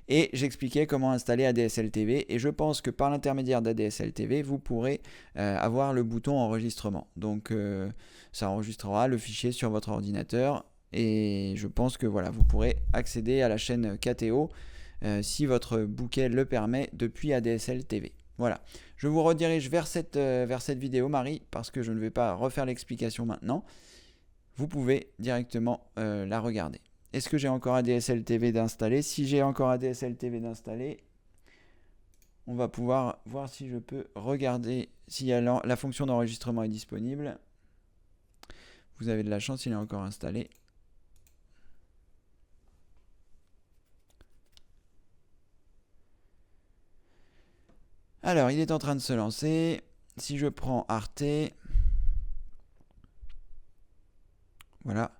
Et j'expliquais comment installer ADSL TV. Et je pense que par l'intermédiaire d'ADSL TV, vous pourrez avoir le bouton enregistrement. Donc, ça enregistrera le fichier sur votre ordinateur. Et je pense que voilà, vous pourrez accéder à la chaîne KTO si votre bouquet le permet depuis ADSL TV. Voilà, je vous redirige vers cette vidéo, Marie, parce que je ne vais pas refaire l'explication maintenant. Vous pouvez directement la regarder. Est-ce que j'ai encore ADSL TV d'installer? Si j'ai encore ADSL TV d'installer, on va pouvoir voir si je peux regarder si la fonction d'enregistrement est disponible. Vous avez de la chance, il est encore installé. Alors, il est en train de se lancer. Si je prends Arte, voilà.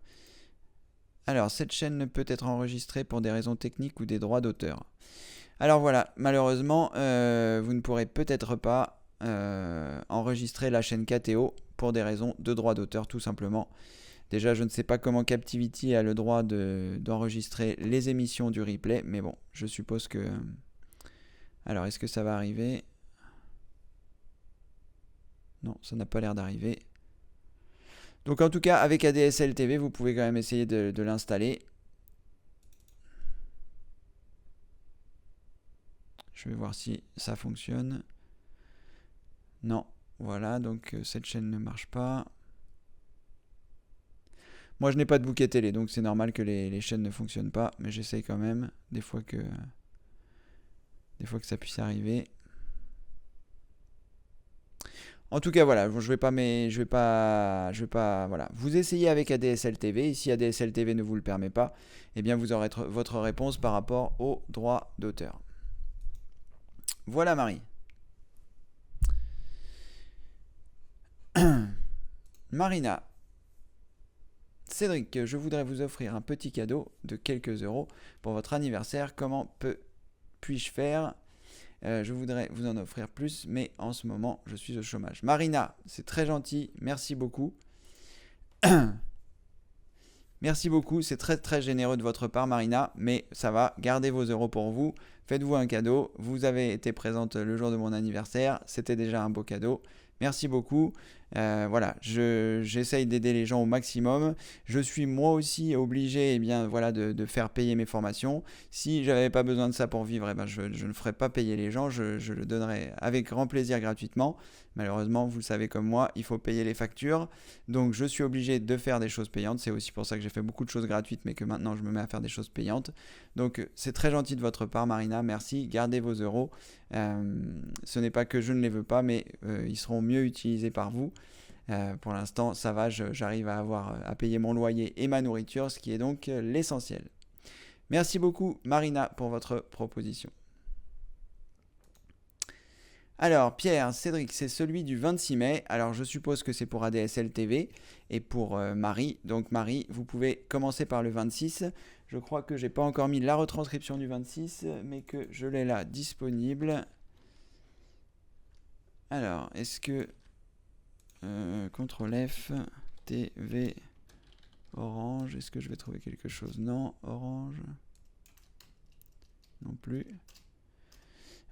Alors, cette chaîne ne peut être enregistrée pour des raisons techniques ou des droits d'auteur. Alors voilà, malheureusement, vous ne pourrez peut-être pas enregistrer la chaîne KTO pour des raisons de droits d'auteur, tout simplement. Déjà, je ne sais pas comment Captivity a le droit d'enregistrer les émissions du replay, mais bon, je suppose que... Alors, est-ce que ça va arriver? Non, ça n'a pas l'air d'arriver. Donc en tout cas, avec ADSL TV, vous pouvez quand même essayer de l'installer. Je vais voir si ça fonctionne. Non, voilà, donc cette chaîne ne marche pas. Moi, je n'ai pas de bouquet télé, donc c'est normal que les chaînes ne fonctionnent pas, mais j'essaye quand même, des fois que ça puisse arriver. En tout cas, voilà, je vais pas, voilà. Vous essayez avec ADSL TV, et si ADSL TV ne vous le permet pas, eh bien vous aurez votre réponse par rapport aux droits d'auteur. Voilà, Marie. Marina. Cédric, je voudrais vous offrir un petit cadeau de quelques euros pour votre anniversaire. Comment puis-je faire? Je voudrais vous en offrir plus, mais en ce moment, je suis au chômage. Marina, c'est très gentil. Merci beaucoup. Merci beaucoup. C'est très, très généreux de votre part, Marina. Mais ça va. Gardez vos euros pour vous. Faites-vous un cadeau. Vous avez été présente le jour de mon anniversaire. C'était déjà un beau cadeau. Merci beaucoup. Voilà, j'essaye d'aider les gens au maximum. Je suis moi aussi obligé voilà, de faire payer mes formations. Si je n'avais pas besoin de ça pour vivre, je ne ferais pas payer les gens. Je le donnerais avec grand plaisir gratuitement. Malheureusement, vous le savez comme moi, il faut payer les factures. Donc je suis obligé de faire des choses payantes. C'est aussi pour ça que j'ai fait beaucoup de choses gratuites, mais que maintenant je me mets à faire des choses payantes. Donc c'est très gentil de votre part, Marina. Merci. Gardez vos euros. Ce n'est pas que je ne les veux pas, mais ils seront mieux utilisés par vous. Pour l'instant, ça va, j'arrive à payer mon loyer et ma nourriture, ce qui est donc l'essentiel. Merci beaucoup, Marina, pour votre proposition. Alors, Pierre, Cédric, c'est celui du 26 mai. Alors, je suppose que c'est pour ADSL TV et pour Marie. Donc, Marie, vous pouvez commencer par le 26. Je crois que je n'ai pas encore mis la retranscription du 26, mais que je l'ai là disponible. Alors, est-ce que... CTRL F, TV, Orange, est-ce que je vais trouver quelque chose? Non, Orange, non plus.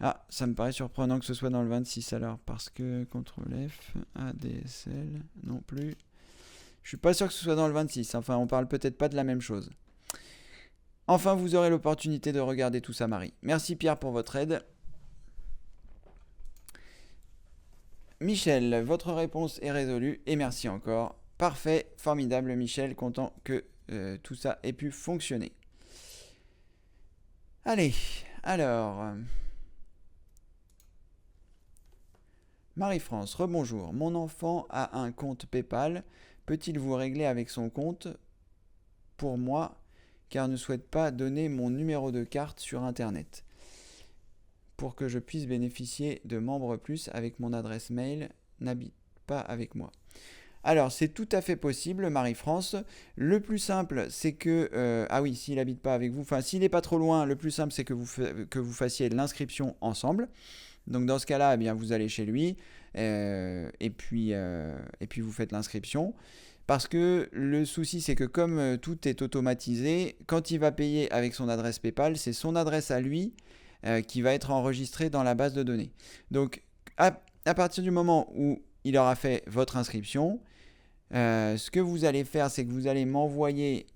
Ah, ça me paraît surprenant que ce soit dans le 26 alors, parce que CTRL F, ADSL, non plus. Je suis pas sûr que ce soit dans le 26, enfin on parle peut-être pas de la même chose. Enfin, vous aurez l'opportunité de regarder tout ça, Marie. Merci Pierre pour votre aide. Michel, votre réponse est résolue et merci encore. Parfait, formidable Michel, content que tout ça ait pu fonctionner. Allez, alors... Marie-France, rebonjour. Mon enfant a un compte PayPal. Peut-il vous régler avec son compte pour moi car ne souhaite pas donner mon numéro de carte sur Internet pour que je puisse bénéficier de Membres Plus avec mon adresse mail n'habite pas avec moi. Alors, c'est tout à fait possible, Marie-France. Le plus simple, c'est que... ah oui, s'il n'habite pas avec vous, enfin, s'il n'est pas trop loin, le plus simple, c'est que vous fassiez l'inscription ensemble. Donc, dans ce cas-là, eh bien, vous allez chez lui et puis vous faites l'inscription. Parce que le souci, c'est que comme tout est automatisé, quand il va payer avec son adresse PayPal, c'est son adresse à lui qui va être enregistrée dans la base de données. Donc, à partir du moment où il aura fait votre inscription, ce que vous allez faire, c'est que vous allez m'envoyer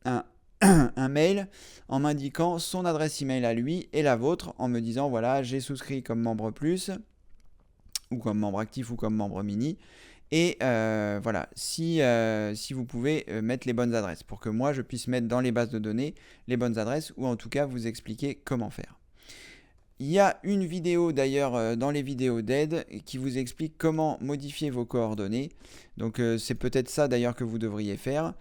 un, un mail en m'indiquant son adresse email à lui et la vôtre, en me disant voilà, j'ai souscrit comme membre plus, ou comme membre actif, ou comme membre mini. Et voilà, si vous pouvez mettre les bonnes adresses, pour que moi je puisse mettre dans les bases de données les bonnes adresses, ou en tout cas vous expliquer comment faire. Il y a une vidéo d'ailleurs dans les vidéos d'aide qui vous explique comment modifier vos coordonnées. Donc c'est peut-être ça d'ailleurs que vous devriez faire.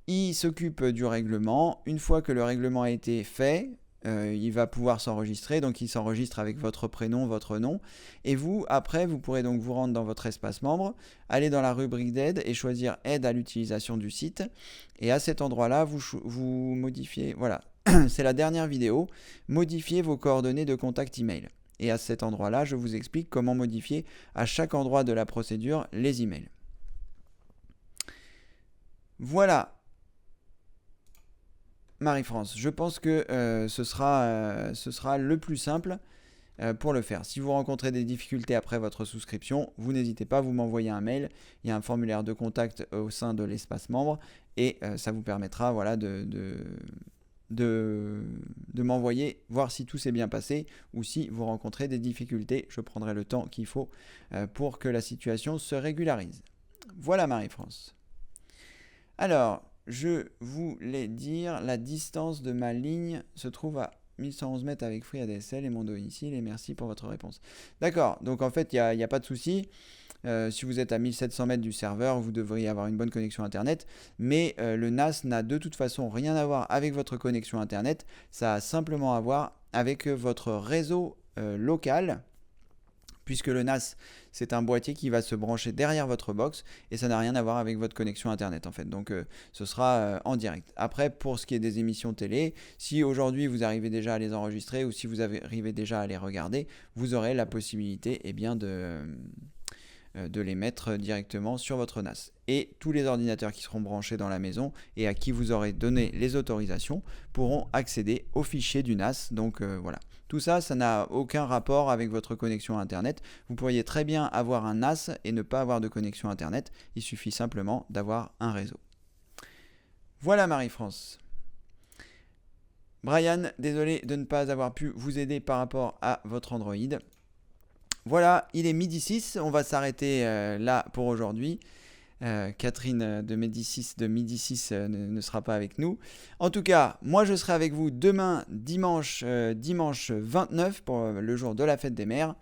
Il s'occupe du règlement. Une fois que le règlement a été fait, il va pouvoir s'enregistrer. Donc il s'enregistre avec votre prénom, votre nom. Et vous, après, vous pourrez donc vous rendre dans votre espace membre, aller dans la rubrique d'aide et choisir aide à l'utilisation du site. Et à cet endroit-là, vous modifiez, voilà, c'est la dernière vidéo, modifiez vos coordonnées de contact email. Et à cet endroit-là, je vous explique comment modifier à chaque endroit de la procédure les emails. Voilà, Marie-France, je pense que ce sera le plus simple pour le faire. Si vous rencontrez des difficultés après votre souscription, vous n'hésitez pas, vous m'envoyez un mail. Il y a un formulaire de contact au sein de l'espace membre et ça vous permettra voilà, de m'envoyer, voir si tout s'est bien passé ou si vous rencontrez des difficultés. Je prendrai le temps qu'il faut pour que la situation se régularise. Voilà Marie-France. Alors, je voulais dire, la distance de ma ligne se trouve à 1111 mètres avec Free ADSL et mon domicile et merci pour votre réponse. D'accord, donc en fait, il n'y a pas de souci. Si vous êtes à 1700 mètres du serveur, vous devriez avoir une bonne connexion Internet. Mais le NAS n'a de toute façon rien à voir avec votre connexion Internet. Ça a simplement à voir avec votre réseau local. Puisque le NAS, c'est un boîtier qui va se brancher derrière votre box et ça n'a rien à voir avec votre connexion Internet en fait. Donc ce sera en direct. Après, pour ce qui est des émissions télé, si aujourd'hui vous arrivez déjà à les enregistrer ou si vous arrivez déjà à les regarder, vous aurez la possibilité de les mettre directement sur votre NAS. Et tous les ordinateurs qui seront branchés dans la maison et à qui vous aurez donné les autorisations pourront accéder aux fichiers du NAS. Donc voilà. Tout ça, ça n'a aucun rapport avec votre connexion Internet. Vous pourriez très bien avoir un NAS et ne pas avoir de connexion Internet. Il suffit simplement d'avoir un réseau. Voilà Marie-France. Brian, désolé de ne pas avoir pu vous aider par rapport à votre Android. Voilà, il est midi 6, on va s'arrêter là pour aujourd'hui. Catherine de midi 6 ne sera pas avec nous. En tout cas, moi je serai avec vous demain, dimanche 29, pour le jour de la fête des mères.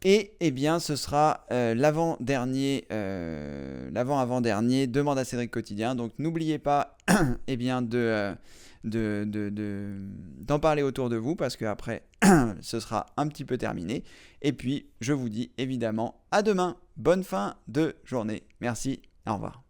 Et eh bien, ce sera l'avant-avant-dernier Demande à Cédric quotidien. Donc n'oubliez pas eh bien, d'en parler autour de vous parce qu'après, ce sera un petit peu terminé. Et puis, je vous dis évidemment à demain. Bonne fin de journée. Merci. Au revoir.